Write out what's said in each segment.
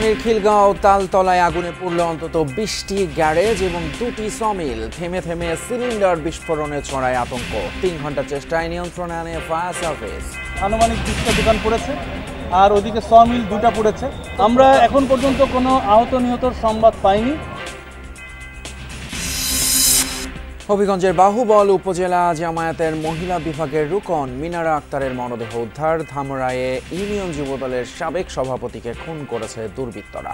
রাজধানীর খিলগাঁও তালতলায় আগুনে পুড়ল অন্তত 20টি গ্যারেজ এবং 2টি সমিল। থেমে থেমে সিলিন্ডার বিস্ফোরণে ছড়ায় আতঙ্ক। 3 ঘন্টা চেষ্টায় নিয়ন্ত্রণে আনে ফায়ার সার্ভিস। আনুমানিক 20টা দোকান পড়েছে আর ওদিকে সমিল 2টা পড়েছে। আমরা এখন পর্যন্ত কোনো আহত নিহতর সংবাদ পাইনি। হবিগঞ্জের বাহুবল উপজেলা জামায়াতের মহিলা বিভাগের রুকন মিনারা আক্তারের মরদেহ উদ্ধার। ধামরায়ে ইউনিয়ন যুবদলের সাবেক সভাপতিকে খুন করেছে দুর্বৃত্তরা।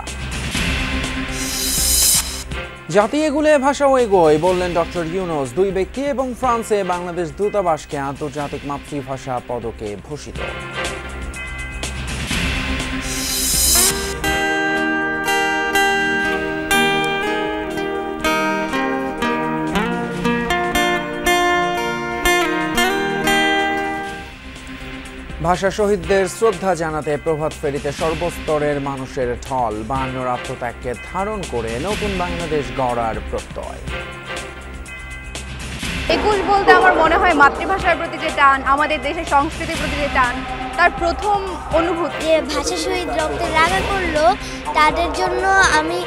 জাতি এগুলে ভাষাও এগোয় বললেন ডক্টর ইউনুস। 2 ব্যক্তি এবং ফ্রান্সে বাংলাদেশ দূতাবাসকে আন্তর্জাতিক মাতৃভাষা পদকে ভূষিত। ভাষা শহীদদের শ্রদ্ধা জানাতে প্রভাত ফেরিতে সর্বস্তরের মানুষের ঢল। 52 আত্মত্যাগকে ধারণ করে নতুন বাংলাদেশ গড়ার প্রত্যয়। 21 বলতে আমার মনে হয় মাতৃভাষার প্রতি যে টান, আমাদের দেশের সংস্কৃতির প্রতি যে টান, তার প্রথম অনুভূতি। যে ভাষা শহীদ রক্তে রাঙা করলো তাদের জন্য আমি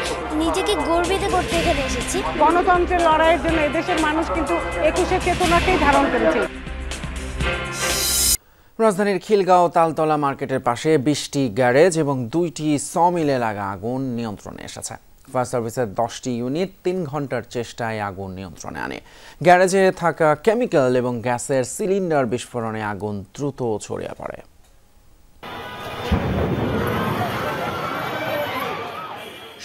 নিজেকে গর্বিত করতে এখানে এসেছি। গণতন্ত্রের লড়াইয়ের জন্য এদেশের মানুষ কিন্তু 21-এর চেতনাকেই ধারণ করেছে। রাজধানীর খিলগাঁও তালতলা মার্কেটের পাশে 20টি গ্যারেজ এবং 2টি সমিলে লাগা আগুন নিয়ন্ত্রণে এসেছে। ফায়ার সার্ভিসের 10টি ইউনিট 3 ঘন্টার চেষ্টায় আগুন নিয়ন্ত্রণে আনে। গ্যারেজে থাকা কেমিক্যাল এবং গ্যাসের সিলিন্ডার বিস্ফোরণে আগুন দ্রুত ছড়িয়ে পড়ে।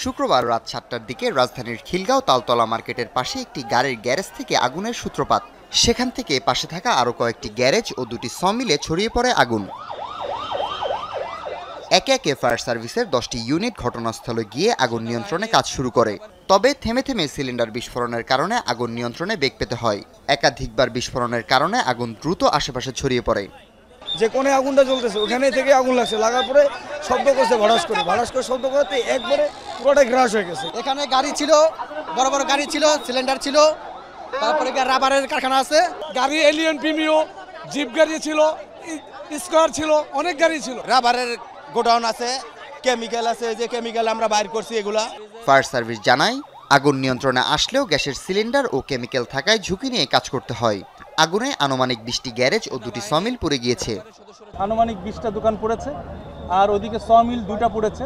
শুক্রবার রাত 7টার দিকে রাজধানীর খিলগাঁও তালতলা মার্কেটের পাশে একটি গাড়ির গ্যারেজ থেকে আগুনের সূত্রপাত। সেখান থেকে পাশে থাকা আরও কয়েকটি গ্যারেজ ও 2টি সমিলে ছড়িয়ে পড়ে আগুন। একে একে ফায়ার সার্ভিসের 10টি ইউনিট ঘটনাস্থলে গিয়ে আগুন নিয়ন্ত্রণে কাজ শুরু করে। তবে থেমে থেমে সিলিন্ডার বিস্ফোরণের কারণে আগুন নিয়ন্ত্রণে বেগ পেতে হয়। একাধিকবার বিস্ফোরণের কারণে আগুন দ্রুত আশেপাশে ছড়িয়ে পড়ে। যে কোণে আগুনটা জ্বলতেছে ওখানে থেকে আগুন লাগছে, লাগার পরে শব্দ করছে ভড়াস করে শব্দ করতে একবারে পুরোটাই গ্রাস হয়ে গেছে। এখানে গাড়ি ছিল, বড় বড় গাড়ি ছিল, সিলিন্ডার ছিল, তারপরে রাবারের কারখানা আছে, গাড়ি এলিয়ন প্রিমিও, জিপ গাড়ি ছিল, স্কোয়ার ছিল, অনেক গাড়ি ছিল। রাবারের গোডাউন আছে, কেমিক্যাল আছে, যে কেমিক্যাল আমরা বাইর করছি এগুলা। ফায়ার সার্ভিস জানায় আগুন নিয়ন্ত্রণে আসলেও গ্যাসের সিলিন্ডার ও কেমিক্যাল থাকায় ঝুঁকি নিয়ে কাজ করতে হয়। আগুনে আনুমানিক 20টি গ্যারেজ ও 2টি সমিল পুড়ে গিয়েছে। আনুমানিক 20টা দোকান পড়েছে আর ওদিকে সমিল 2টা পড়েছে,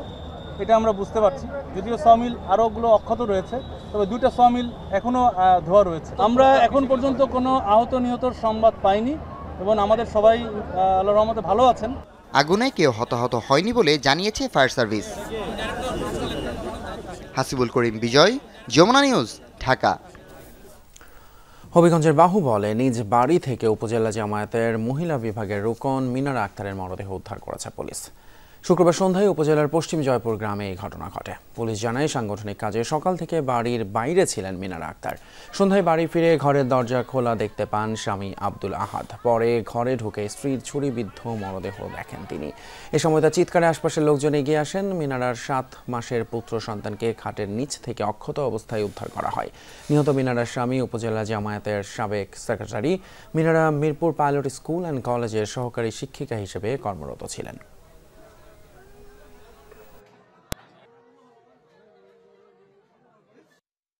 এটা আমরা বুঝতে পারছি। যদিও সমিল আরোগুলো অক্ষত রয়েছে, তবে 2টা সমিল এখনও ধোয়া রয়েছে। আমরা এখন পর্যন্ত কোনো আহত নিহতর সংবাদ পাইনি এবং আমাদের সবাই আল্লাহর রহমতে ভালো আছেন। আগুনে কেউ হতাহত হয়নি বলে জানিয়েছে ফায়ার সার্ভিস। হাসিবুল করিম বিজয়, যমুনা নিউজ, ঢাকা। হবিগঞ্জের বাহুবলে নিজ বাড়ি থেকে উপজেলা জামায়াতের মহিলা বিভাগের রুকন মিনারা আক্তারের মরদেহ উদ্ধার করেছে পুলিশ। শুক্রবার সন্ধ্যায় উপজেলার পশ্চিম জয়পুর গ্রামে এই ঘটনা ঘটে। পুলিশ জানায় সাংগঠনিক কাজে সকাল থেকে বাড়ির বাইরে ছিলেন মিনারা আক্তার। সন্ধ্যায় বাড়ি ফিরে ঘরের দরজা খোলা দেখতে পান স্বামী আব্দুল আহাদ। পরে ঘরে ঢুকে স্ত্রীর ছুরিবিদ্ধ মরদেহ দেখেন তিনি। এ সময় তার চিৎকারে আশপাশের লোকজন এগিয়ে আসেন। মিনারার 7 মাসের পুত্র সন্তানকে খাটের নিচ থেকে অক্ষত অবস্থায় উদ্ধার করা হয়। নিহত মিনারার স্বামী উপজেলা জামায়াতের সাবেক secretary. Minara Mirpur pilot school and কলেজের সহকারী শিক্ষিকা হিসেবে কর্মরত ছিলেন।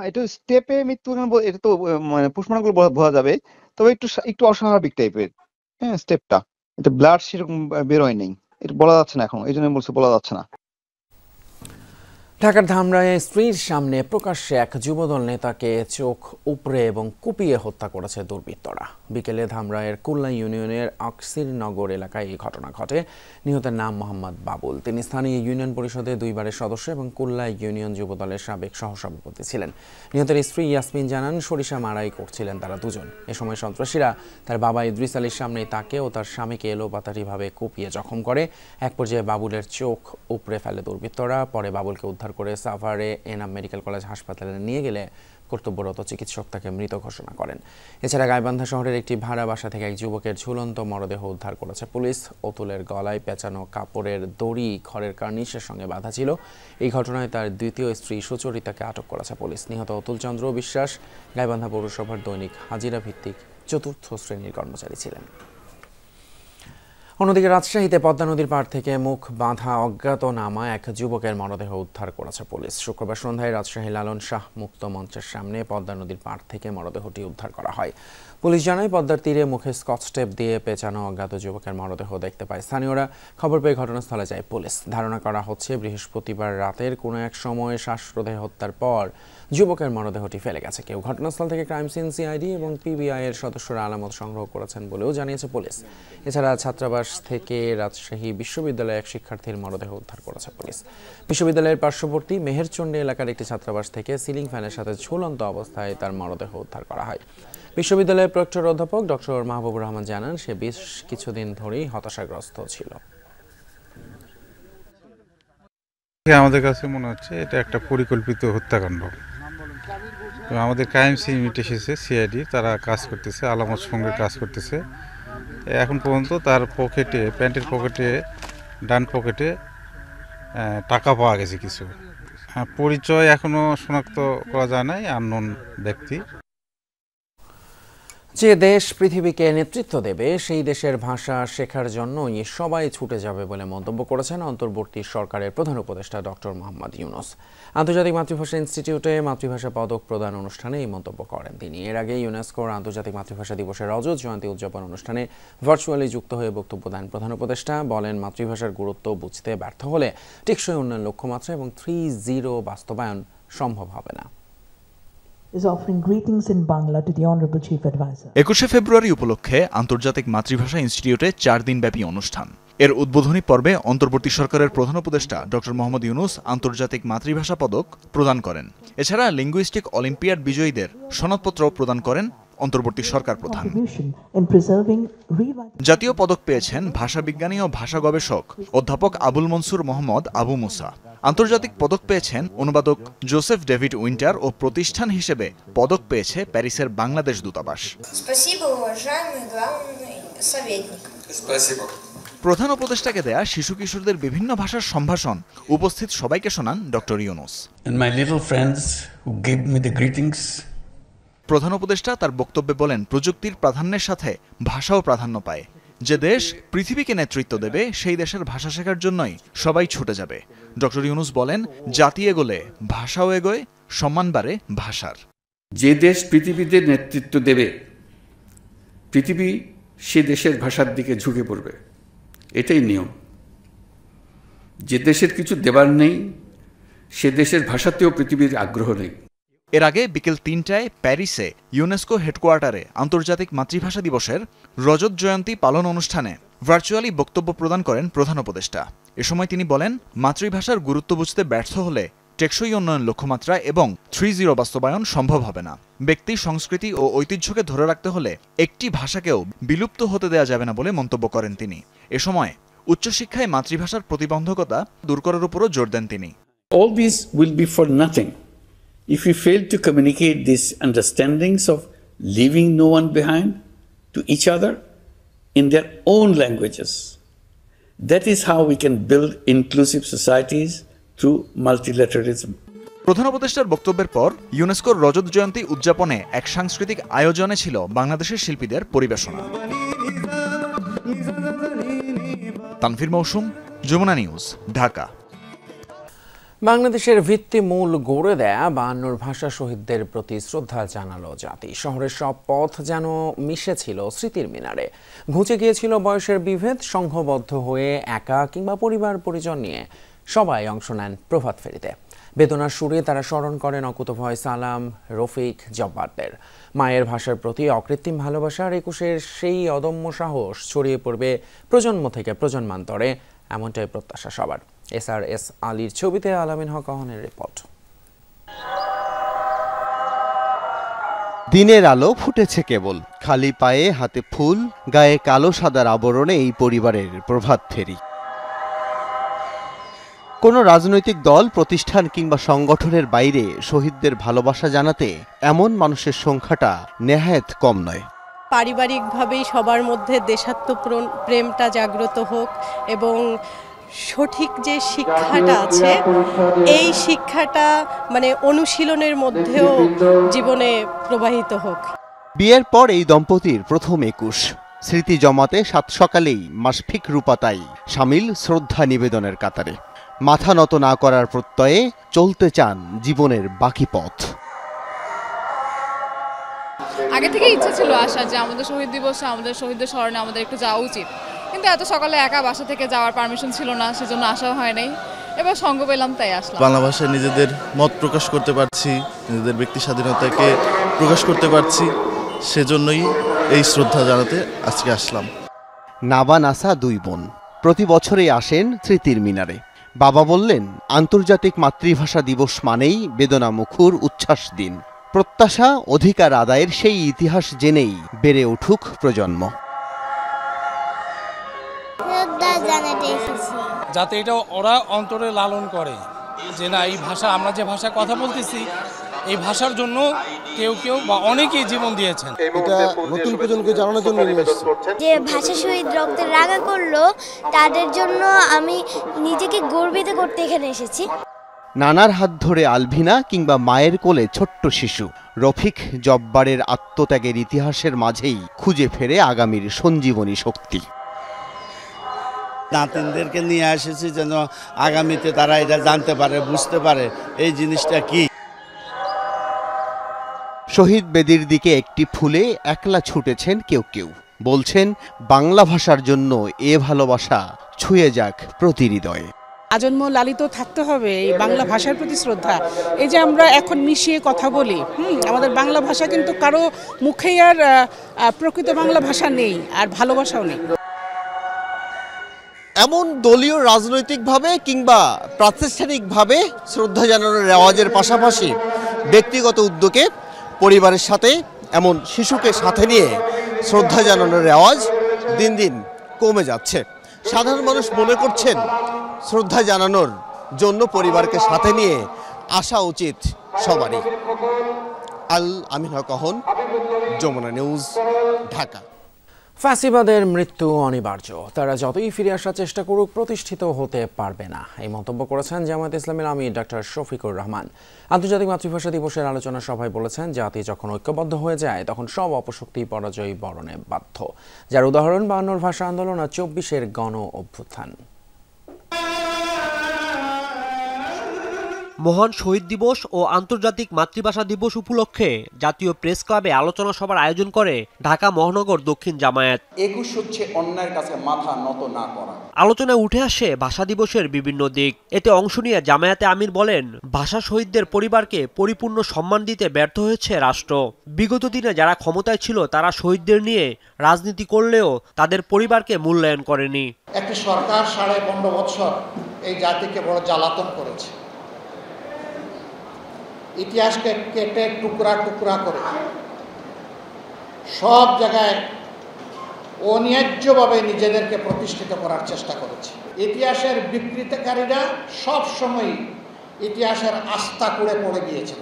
এটা স্টেপে মৃত্যু, এটা তো মানে পোস্টমর্টম গুলো বোঝা যাবে, তবে একটু অস্বাভাবিক টাইপের। হ্যাঁ, স্টেপটা এটা ব্লাড সেরকম বেরোয় নেই, এটা বলা যাচ্ছে না এখন, এই জন্য বলছে বলা যাচ্ছে না। ঢাকার ধামরায়ে স্ত্রীর সামনে প্রকাশ্যে এক যুবদল নেতাকে চোখ উপড়ে এবং কুপিয়ে হত্যা করেছে দুর্বৃত্তরা। বিকেলে ধামরায়ের কুল্লা ইউনিয়নের আকসিরনগর এলাকায় এই ঘটনা ঘটে। নিহতের নাম মোহাম্মদ বাবুল। তিনি স্থানীয় ইউনিয়ন পরিষদে 2 বারের সদস্য এবং কুল্লা ইউনিয়ন যুবদলের সাবেক সহসভাপতি ছিলেন। নিহতের স্ত্রী ইয়াসমিন জানান সরিষা মারাই করছিলেন তারা দুজন। এ সময় সন্ত্রাসীরা তার বাবা ইদ্রিস আলীর সামনেই তাকে ও তার স্বামীকে এলোপাতাড়িভাবে কুপিয়ে জখম করে। এক পর্যায়ে বাবুলের চোখ উপড়ে ফেলে দুর্বৃত্তরা। পরে বাবুলকে উদ্ধার করে সাভারে এনাম মেডিকেল কলেজ হাসপাতালে নিয়ে গেলে কর্তব্যরত চিকিৎসক তাকে মৃত ঘোষণা করেন। এছাড়া গাইবান্ধা শহরের একটি ভাড়া বাসা থেকে এক যুবকের ঝুলন্ত মরদেহ উদ্ধার করেছে পুলিশ। অতুলের গলায় পেঁচানো কাপড়ের দড়ি ঘরের কার্নিশের সঙ্গে বাঁধা ছিল। এই ঘটনায় তার দ্বিতীয় স্ত্রী সুচরিতাকে আটক করেছে পুলিশ। নিহত অতুল চন্দ্র বিশ্বাস গাইবান্ধা পৌরসভার দৈনিক হাজিরা ভিত্তিক 4র্থ শ্রেণীর কর্মচারী ছিলেন। অন্যদিকে রাজশাহীতে পদ্মা নদীর পাড় থেকে মুখ বাঁধা অজ্ঞাতনামা এক যুবকের মরদেহ উদ্ধার করেছে পুলিশ। শুক্রবার সন্ধ্যায় রাজশাহী লালন শাহ মুক্ত মঞ্চের সামনে পদ্মা নদীর পাড় থেকে মরদেহটি উদ্ধার করা হয়। পুলিশ জানায় পদ্মার তীরে মুখে স্কচ টেপ দিয়ে পেঁচানো অজ্ঞাত যুবকের মরদেহ দেখতে পায় স্থানীয়রা। খবর পেয়ে ঘটনাস্থলে যায় পুলিশ। ধারণা করা হচ্ছে বৃহস্পতিবার রাতের কোনো এক সময় শ্বাসরোধে হত্যার পর যুবকের মরদেহটি ফেলে গেছে কেউ। ঘটনাস্থল থেকে ক্রাইম সিন সিআইডি এবং পিবিআই এর সদস্যরা আলামত সংগ্রহ করেছেন বলেও জানিয়েছে পুলিশ। এছাড়া ছাত্রাবাস থেকে রাজশাহী বিশ্ববিদ্যালয়ে এক শিক্ষার্থীর মরদেহ উদ্ধার করেছে পুলিশ। বিশ্ববিদ্যালয়ের পার্শ্ববর্তী মেহেরচণ্ডী এলাকার একটি ছাত্রাবাস থেকে সিলিং ফ্যানের সাথে ঝুলন্ত অবস্থায় তার মরদেহ উদ্ধার করা হয়। বিশ্ববিদ্যালয়ের প্রক্টর অধ্যাপক ডক্টর মাহবুবুর রহমান জানান, সে বেশ কিছুদিন ধরেই হতাশাগ্রস্ত ছিল। আমাদের কাছে মনে হচ্ছে এটা একটা পরিকল্পিত হত্যাকাণ্ড। আমাদের ক্রাইম সিন ইউনিট এসেছে, সিআইডি, তারা কাজ করতেছে, আলামত সঙ্গে কাজ করতেছে। এখন পর্যন্ত তার পকেটে, প্যান্টের পকেটে, ডান পকেটে টাকা পাওয়া গেছে কিছু। পরিচয় এখনো শনাক্ত করা যায় নাই, আননোন ব্যক্তি। যে দেশ পৃথিবীকে নেতৃত্ব দেবে সেই দেশের ভাষা শেখার জন্যই সবাই ছুটে যাবে বলে মন্তব্য করেছেন অন্তর্বর্তী সরকারের প্রধান উপদেষ্টা ডক্টর মোহাম্মদ ইউনূস। আন্তর্জাতিক মাতৃভাষা ইনস্টিটিউটে মাতৃভাষা পদক প্রদান অনুষ্ঠানে এই মন্তব্য করেন তিনি। এর আগে ইউনেস্কোর আন্তর্জাতিক মাতৃভাষা দিবসের রজত জয়ন্তী উদযাপন অনুষ্ঠানে ভার্চুয়ালি যুক্ত হয়ে বক্তব্য দেন প্রধান উপদেষ্টা। বলেন, মাতৃভাষার গুরুত্ব বুঝতে ব্যর্থ হলে টেকসই উন্নয়ন লক্ষ্যমাত্রা এবং 3-0 বাস্তবায়ন সম্ভব হবে না। 21শে ফেব্রুয়ারি উপলক্ষে আন্তর্জাতিক মাতৃভাষা ইনস্টিটিউটে 4 দিনব্যাপী অনুষ্ঠান। এর উদ্বোধনী পর্বে অন্তর্বর্তী সরকারের প্রধান উপদেষ্টা ডক্টর মোহাম্মদ ইউনূস আন্তর্জাতিক মাতৃভাষা পদক প্রদান করেন। এছাড়া লিঙ্গুইস্টিক অলিম্পিয়াড বিজয়ীদের সনদপত্র প্রদান করেন অন্তর্বর্তী সরকার প্রধান। জাতীয় পদক পেয়েছেন ভাষাবিজ্ঞানী ও ভাষা গবেষক অধ্যাপক আবুল মনসুর মোহাম্মদ আবু মুসা। আন্তর্জাতিক পদক পেয়েছেন অনুবাদক জোসেফ ডেভিড উইন্টার ও প্রতিষ্ঠান হিসেবে পদক পেয়েছে প্যারিসের বাংলাদেশ দূতাবাস। প্রধান উপদেষ্টাকে দেয়া শিশু কিশোরদের বিভিন্ন ভাষার সম্ভাষণ উপস্থিত সবাইকে শোনান ডক্টর ইউনূস। প্রধান উপদেষ্টা তার বক্তব্যে বলেন, প্রযুক্তির প্রাধান্যের সাথে ভাষাও প্রাধান্য পায়। যে দেশ পৃথিবীকে নেতৃত্ব দেবে সেই দেশের ভাষা শেখার জন্যই সবাই ছুটে যাবে। ডক্টর ইউনূস বলেন, জাতি এগোলে ভাষাও এগোয়, সম্মান বাড়ে ভাষার। যে দেশ পৃথিবীতে নেতৃত্ব দেবে, পৃথিবী সে দেশের ভাষার দিকে ঝুঁকে পড়বে, এটাই নিয়ম। যে দেশের কিছু দেবার নেই, সে দেশের ভাষাতেও পৃথিবীর আগ্রহ নেই। এর আগে বিকেল 3টায় প্যারিসে ইউনেস্কো হেডকোয়ার্টারে আন্তর্জাতিক মাতৃভাষা দিবসের রজত জয়ন্তী পালন অনুষ্ঠানে ভার্চুয়ালি বক্তব্য প্রদান করেন প্রধান উপদেষ্টা। এ সময় তিনি বলেন, মাতৃভাষার গুরুত্ব বুঝতে ব্যর্থ হলে টেকসই উন্নয়ন লক্ষ্যমাত্রা এবং 3-0 বাস্তবায়ন সম্ভব হবে না। ব্যক্তি, সংস্কৃতি ও ঐতিহ্যকে ধরে রাখতে হলে একটি ভাষাকেও বিলুপ্ত হতে দেওয়া যাবে না বলে মন্তব্য করেন তিনি। এ সময় উচ্চশিক্ষায় মাতৃভাষার প্রতিবন্ধকতা দূর করার উপরও জোর দেন তিনি। All this will be for nothing if we fail to communicate these understandings of leaving no one behind to each other in their own languages. That is how we can build inclusive societies through multilateralism. প্রধান উপদেষ্টার বক্তব্যের পর ইউনেস্কোর রজত জয়ন্তী উদযাপনে এক সাংস্কৃতিক আয়োজনে ছিল বাংলাদেশের শিল্পীদের পরিবেশনা। তানভীর মৌসুম, যমুনা নিউজ, ঢাকা। বাংলাদেশের ভিত্তিমূল গড়ে দেয়া 52 ভাষা শহীদদের প্রতি শ্রদ্ধা জানালো জাতি। শহরের সব পথ যেন মিশেছিল স্মৃতির মিনারে। ঘুচে গিয়েছিল বয়সের বিভেদ। সংঘবদ্ধ হয়ে একা কিংবা পরিবার পরিজন নিয়ে সবাই অংশ নেন প্রভাত ফেরিতে। বেদনার সুরে তারা স্মরণ করেন অকুতভয় সালাম, রফিক, জব্বারদের। মায়ের ভাষার প্রতি অকৃত্রিম ভালোবাসার 21-এর সেই অদম্য সাহস ছড়িয়ে পড়বে প্রজন্ম থেকে প্রজন্মান্তরে, এমনটাই প্রত্যাশা সবার। SRS আলীর ছবিতে আলামিন হক অহনের রিপোর্ট। দিনের আলো ফুটেছে কেবল, খালি পায়ে, হাতে ফুল, গায়ে কালো সাদার আবরণে এই পরিবারের প্রভাত ফেরি। কোনো রাজনৈতিক দল, প্রতিষ্ঠান কিংবা সংগঠনের বাইরে শহীদদের ভালোবাসা জানাতে এমন মানুষের সংখ্যাটা নেহায়েত কম নয়। পারিবারিকভাবেই সবার মধ্যে দেশাত্মপ্রেমটা জাগ্রত হোক এবং সঠিক যে শিক্ষাটা আছে এই শিক্ষাটা অনুশীলনের মধ্যেও জীবনে প্রবাহিত হোক। বিয়ের পর এই দম্পতির প্রথম 21। স্মৃতি জমাতে সাত সকালেই মাশফিক রূপাতাই শামিল শ্রদ্ধা নিবেদনের কাতারে। মাথা নত না করার প্রত্যয়ে চলতে চান জীবনের বাকি পথ। আগে থেকে ইচ্ছা ছিল আসার যে আমাদের শহীদ দিবসে আমাদের শহীদদের স্মরণে আমাদের একটু যাওয়া উচিত, কিন্তু এত সকালে একা বাসা থেকে যাওয়ার পারমিশন ছিল না, সেজন্য আসা হয় নাই। এবার সঙ্গ পেলাম তাই আসলাম। বাংলা ভাষায় নিজেদের মত প্রকাশ করতে পারছি, নিজেদের ব্যক্তি স্বাধীনতাকে প্রকাশ করতে পারছি, সেজন্যই এই শ্রদ্ধা জানাতে আজকে আসলাম। নাবা নাসা দুই বোন প্রতি বছরই আসেন স্মৃতির মিনারে। বাবা বললেন, আন্তর্জাতিক মাতৃভাষা দিবস মানেই বেদনামুখর উচ্ছ্বাস দিন। প্রত্যাশা অধিকার আদায়ের সেই ইতিহাস জেনেই বেড়ে উঠুক প্রজন্ম। যাতে এটা ওরা অন্তরে লালন করে যে না, এই ভাষা, আমরা যে ভাষায় কথা বলতেছি, এই ভাষার জন্য কেউ কেউ বা অনেকেই জীবন দিয়েছেন। এটা নতুন প্রজন্মকে জানানোর জন্য নিয়ে এসেছি। যে ভাষা শহীদ রক্তে রাঙা করলো, তাদের জন্য আমি নিজেকে গর্বিত করতে এখানে এসেছি। নানার হাত ধরে আলভিনা কিংবা মায়ের কোলে ছোট্ট শিশু রফিক জব্বারের আত্মত্যাগের ইতিহাসের মাঝেই খুঁজে ফেরে আগামীর সঞ্জীবনী শক্তি। নাতিনদেরকে নিয়ে এসেছি যেন আগামীতে তারা এটা জানতে পারে, বুঝতে পারে এই জিনিসটা কি। শহীদ বেদির দিকে একটি ফুলে একলা ছুটেছেন কেউ কেউ, বলছেন বাংলা ভাষার জন্য এ ভালোবাসা ছুঁয়ে যাক প্রতি হৃদয়ে। আজন্ম লালিত থাকতে হবে এই বাংলা ভাষার প্রতি শ্রদ্ধা। এই যে আমরা এখন মিশিয়ে কথা বলি, আমাদের বাংলা ভাষা কিন্তু কারো মুখেই আর প্রকৃত বাংলা ভাষা নেই, আর ভালোবাসাও নেই। এমন দলীয় রাজনৈতিকভাবে কিংবা প্রাতিষ্ঠানিকভাবে শ্রদ্ধা জানানোর রেওয়াজের পাশাপাশি ব্যক্তিগত উদ্যোগে পরিবারের সাথে এমন শিশুকে সাথে নিয়ে শ্রদ্ধা জানানোর রেওয়াজ দিন দিন কমে যাচ্ছে। সাধারণ মানুষ মনে করছেন শ্রদ্ধা জানানোর জন্য পরিবারকে সাথে নিয়ে আসা উচিত সবারই। আল আমিন হক অহন, যমুনা নিউজ, ঢাকা। ফ্যাসিবাদের মৃত্যু অনিবার্য, তারা যতই ফিরে আসার চেষ্টা করুক প্রতিষ্ঠিত হতে পারবে না, এই মন্তব্য করেছেন জামায়াত ইসলামের আমির ডক্টর শফিকুর রহমান। আন্তর্জাতিক মাতৃভাষা দিবসের আলোচনা সভায় বলেছেন, জাতি যখন ঐক্যবদ্ধ হয়ে যায় তখন সব অপশক্তি পরাজয় বরণে বাধ্য, যার উদাহরণ 52 ভাষা আন্দোলন আর 24-এর গণ অভ্যুত্থান। মহান শহীদ দিবস ও আন্তর্জাতিক মাতৃভাষা দিবস উপলক্ষে জাতীয় প্রেস ক্লাবে আলোচনা সভার আয়োজন করে ঢাকা মহানগর দক্ষিণ জামায়াত। 21 হচ্ছে অন্যায়ের কাছে মাথা নত না করা। আলোচনায় উঠে আসে ভাষা দিবসের বিভিন্ন দিক। এতে অংশ নিয়ে জামায়াতে আমির বলেন, ভাষা শহীদদের পরিবারকে পরিপূর্ণ সম্মান দিতে ব্যর্থ হয়েছে রাষ্ট্র। বিগত দিনে যারা ক্ষমতায় ছিল তারা শহীদদের নিয়ে রাজনীতি করলেও তাদের পরিবারকে মূল্যায়ন করেনি। একটি সরকার 15.5 বছর এই জাতিকে বড় জ্বালাতন করেছে, ইতিহাসকে কেটে টুকরা টুকরা করে সব জায়গায় অন্যায্যভাবে নিজেদেরকে প্রতিষ্ঠিত করার চেষ্টা করেছে। ইতিহাসের বিকৃতিকারীরা সব সময় ইতিহাসের আস্থা কুড়ে পড়ে গিয়েছেন।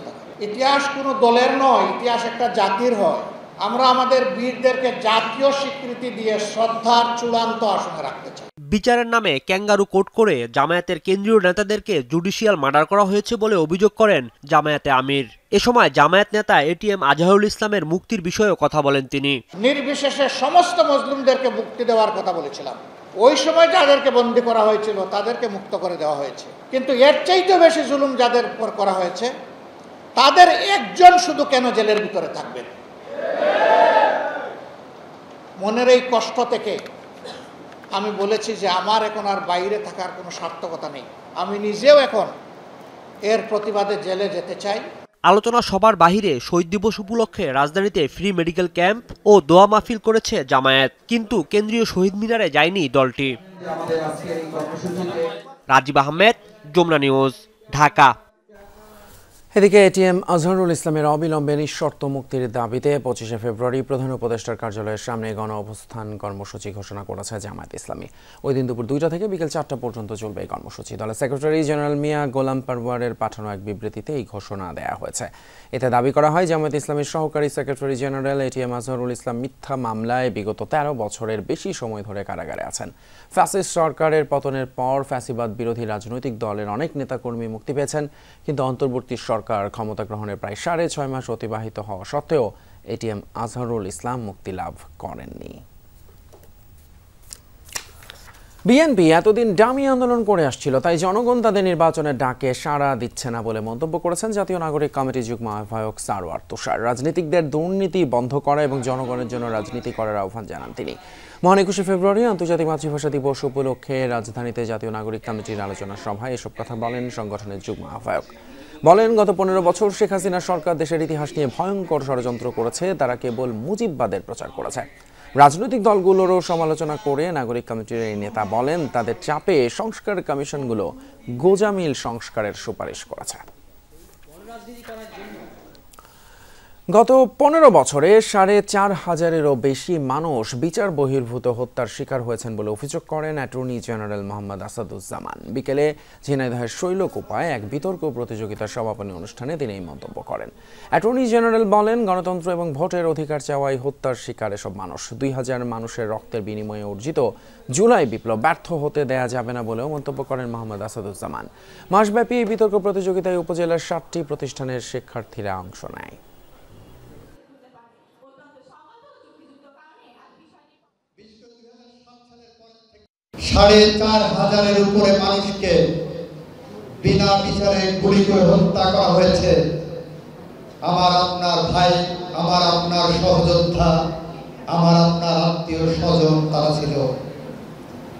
ইতিহাস কোনো দলের নয়, ইতিহাস একটা জাতির হয়। আমরা আমাদের বীরদেরকে জাতীয় স্বীকৃতি দিয়ে শ্রদ্ধার চূড়ান্ত আসনে রাখতে চাই। বিচারের নামে ক্যাঙ্গারু কোর্ট করে জামায়াতের কেন্দ্রীয় নেতাদেরকে জুডিশিয়াল মার্ডার করা হয়েছে বলে অভিযোগ করেন জামায়াতে আমির। এ সময় জামায়াত নেতা এটিএম আজহারুল ইসলামের মুক্তির বিষয়েও কথা বলেন তিনি। নির্বিশেষে সমস্ত মুসলিমদেরকে মুক্তি দেওয়ার কথা বলেছিলাম। ওই সময় যাদেরকে বন্দী করা হয়েছিল তাদেরকে মুক্ত করে দেওয়া হয়েছে, কিন্তু এর চাইতে বেশি জুলুম যাদের উপর করা হয়েছে তাদের একজন শুধু কেন জেলের ভিতরে থাকবেন? মনের এই কষ্ট থেকে আমি বলেছি যে আমার এখন আর বাইরে থাকার কোনো সার্থকতা নেই, আমি নিজেও এখন এর প্রতিবাদে জেলে যেতে চাই। আলোচনা সবার বাহিরে শহীদ দিবস উপলক্ষে রাজধানীতে ফ্রি মেডিকেল ক্যাম্প ও দোয়া মাহফিল করেছে জামায়াত, কিন্তু কেন্দ্রীয় শহীদ মিনারে যায়নি দলটি। রাজীব আহমেদ, যমুনা নিউজ, ঢাকা। এদিকে এটিএম আজহারুল ইসলামের অবিলম্বে নিঃশর্ত মুক্তির দাবিতে 25শে ফেব্রুয়ারি প্রধান উপদেষ্টার কার্যালয়ের সামনে গণ অবস্থান কর্মসূচি ঘোষণা করেছে জামায়াত ইসলামী। ওই দিন দুপুর 2টা থেকে বিকেল 4টা পর্যন্ত চলবে এই কর্মসূচি। দলের সেক্রেটারি জেনারেল মিয়া গোলাম পারওয়ারের পাঠানো এক বিবৃতিতে এই ঘোষণা দেওয়া হয়েছে। এতে দাবি করা হয়, জামায়াত ইসলামীর সহকারী secretary general ATM Azharul Islam মিথ্যা মামলায় বিগত 13 বছরের বেশি সময় ধরে কারাগারে আছেন। ফ্যাসিস্ট সরকারের পতনের পর ফ্যাসিবাদ বিরোধী রাজনৈতিক দলের অনেক নেতাকর্মী মুক্তি পেয়েছেন, কিন্তু অন্তর্বর্তী সরকার ক্ষমতা গ্রহণের প্রায় 6.5 মাস অতিবাহিত হওয়া সত্ত্বেও এটিএম আজহারুল ইসলাম মুক্তি লাভ করেননি। বিএনপি এতদিন ডামি আন্দোলন করে আসছিল, তাই জনগণ তাদের নির্বাচনের ডাকে সাড়া দিচ্ছে না বলে মন্তব্য করেছেন জাতীয় নাগরিক কমিটির যুগ্ম আহ্বায়ক সারওয়ার তুষার। রাজনীতিকদের দুর্নীতি বন্ধ করা এবং জনগণের জন্য রাজনীতি করার আহ্বান জানান তিনি। মহান 21শে ফেব্রুয়ারি আন্তর্জাতিক মাতৃভাষা দিবস উপলক্ষে রাজধানীতে জাতীয় নাগরিক কমিটির আলোচনা সভায় এসব কথা বলেন সংগঠনের যুগ্ম আহ্বায়ক। বলেন, গত 15 বছর শেখ হাসিনা সরকার দেশের ইতিহাস নিয়ে ভয়ঙ্কর ষড়যন্ত্র করেছে, তারা কেবল মুজিববাদের প্রচার করেছে। রাজনৈতিক দলগুলোরও সমালোচনা করে নাগরিক কমিটির এই নেতা বলেন, তাদের চাপে সংস্কার কমিশনগুলো গোজামিল সংস্কারের সুপারিশ করেছে। গত 15 বছরে 4,500-এরও বেশি মানুষ বিচার বহির্ভূত হত্যার শিকার হয়েছেন বলে অভিযোগ করেন অ্যাটর্নি জেনারেল মোহাম্মদ আসাদুজ্জামান। বিকেলে ঝিনাইদহের শৈলকুপায় এক বিতর্ক প্রতিযোগিতার সমাপনী অনুষ্ঠানে তিনি এই মন্তব্য করেন। অ্যাটর্নি জেনারেল বলেন, গণতন্ত্র এবং ভোটের অধিকার চাওয়াই হত্যার শিকার এসব মানুষ। 2000 মানুষের রক্তের বিনিময়ে অর্জিত জুলাই বিপ্লব ব্যর্থ হতে দেয়া যাবে না বলেও মন্তব্য করেন মোহাম্মদ আসাদুজ্জামান। মাসব্যাপী এই বিতর্ক প্রতিযোগিতায় উপজেলার 7টি প্রতিষ্ঠানের শিক্ষার্থীরা অংশ নেয়। 4,500-এর উপরে মানুষকে বিনা বিচারে গুলি করে হত্যা করা হয়েছে। আমার আপনার ভাই, আমার আপনার সহযোদ্ধা, আমার আপনার আত্মীয় স্বজন তারা ছিল।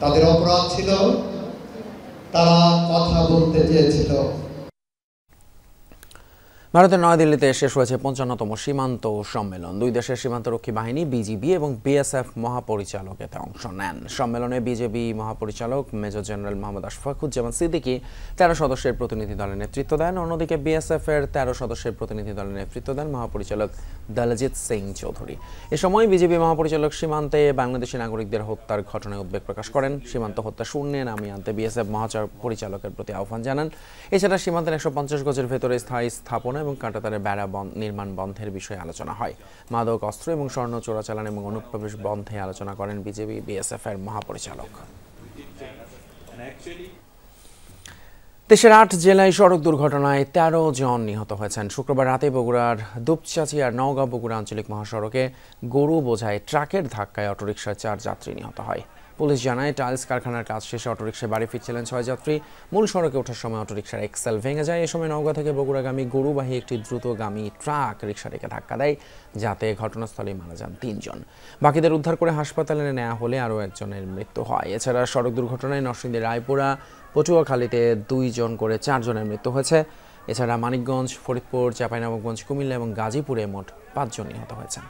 তাদের অপরাধ ছিল, তারা কথা বলতে চেয়েছিল। ভারতের নয়াদিল্লিতে শেষ হয়েছে 55তম সীমান্ত সম্মেলন। দুই দেশের সীমান্তরক্ষী বাহিনী বিজিবি এবং বিএসএফ মহাপরিচালক এতে অংশ নেন। সম্মেলনে বিজেপি মহাপরিচালক মেজর জেনারেল মোহাম্মদ আশফাকুজ্জামান সিদ্দিকী 13 সদস্যের প্রতিনিধি দলের নেতৃত্ব দেন। অন্যদিকে বিএসএফ এর 13 সদস্যের প্রতিনিধি দলের নেতৃত্ব দেন মহাপরিচালক দলজিৎ সিং চৌধুরী। এ সময় বিজেপি মহাপরিচালক সীমান্তে বাংলাদেশি নাগরিকদের হত্যার ঘটনায় উদ্বেগ প্রকাশ করেন। সীমান্ত হত্যা শূন্যে নামিয়ে আনতে বিএসএফ মহাপরিচালকের প্রতি আহ্বান জানান। এছাড়া সীমান্তের 150 গজের ভেতরে স্থায়ী স্থাপনা এবং কাঁটাতারের বেড়া নির্মাণ বন্ধের বিষয়ে আলোচনা হয়। মাদক, অস্ত্র এবং স্বর্ণ চোরাচালান এবং অনুপ্রবেশ বন্ধে আলোচনা করেন বিজেপি বিএসএফ এর মহাপরিচালক। দেশের 8 জেলায় সড়ক দুর্ঘটনায় 13 জন নিহত হয়েছেন। শুক্রবার রাতে বগুড়ার দুপচাঁচি আর নওগাঁ বগুড়া আঞ্চলিক মহাসড়কে গরু বোঝাই ট্রাকের ধাক্কায় অটোরিকশার 4 যাত্রী নিহত হয়। পুলিশ জানায়, টাইলস কারখানার কাজ শেষে অটোরিকশায় বাড়ি ফিরছিলেন 6 যাত্রী। মূল সড়কে ওঠার সময় অটোরিকশার এক্সেল ভেঙে যায়। এ সময় নওগাঁ থেকে বগুড়াগামী গরুবাহী একটি দ্রুতগামী ট্রাক রিকশাটিকে ধাক্কা দেয়, যাতে ঘটনাস্থলেই মারা যান 3 জন। বাকিদের উদ্ধার করে হাসপাতালে নেওয়া হলে আরও একজনের মৃত্যু হয়। এছাড়া সড়ক দুর্ঘটনায় নরসিংদী রায়পুরা পটুয়াখালীতে 2 জন করে 4 জনের মৃত্যু হয়েছে। এছাড়া মানিকগঞ্জ, ফরিদপুর, চাঁপাইনবাবগঞ্জ, কুমিল্লা এবং গাজীপুরে মোট 5 জন নিহত হয়েছেন।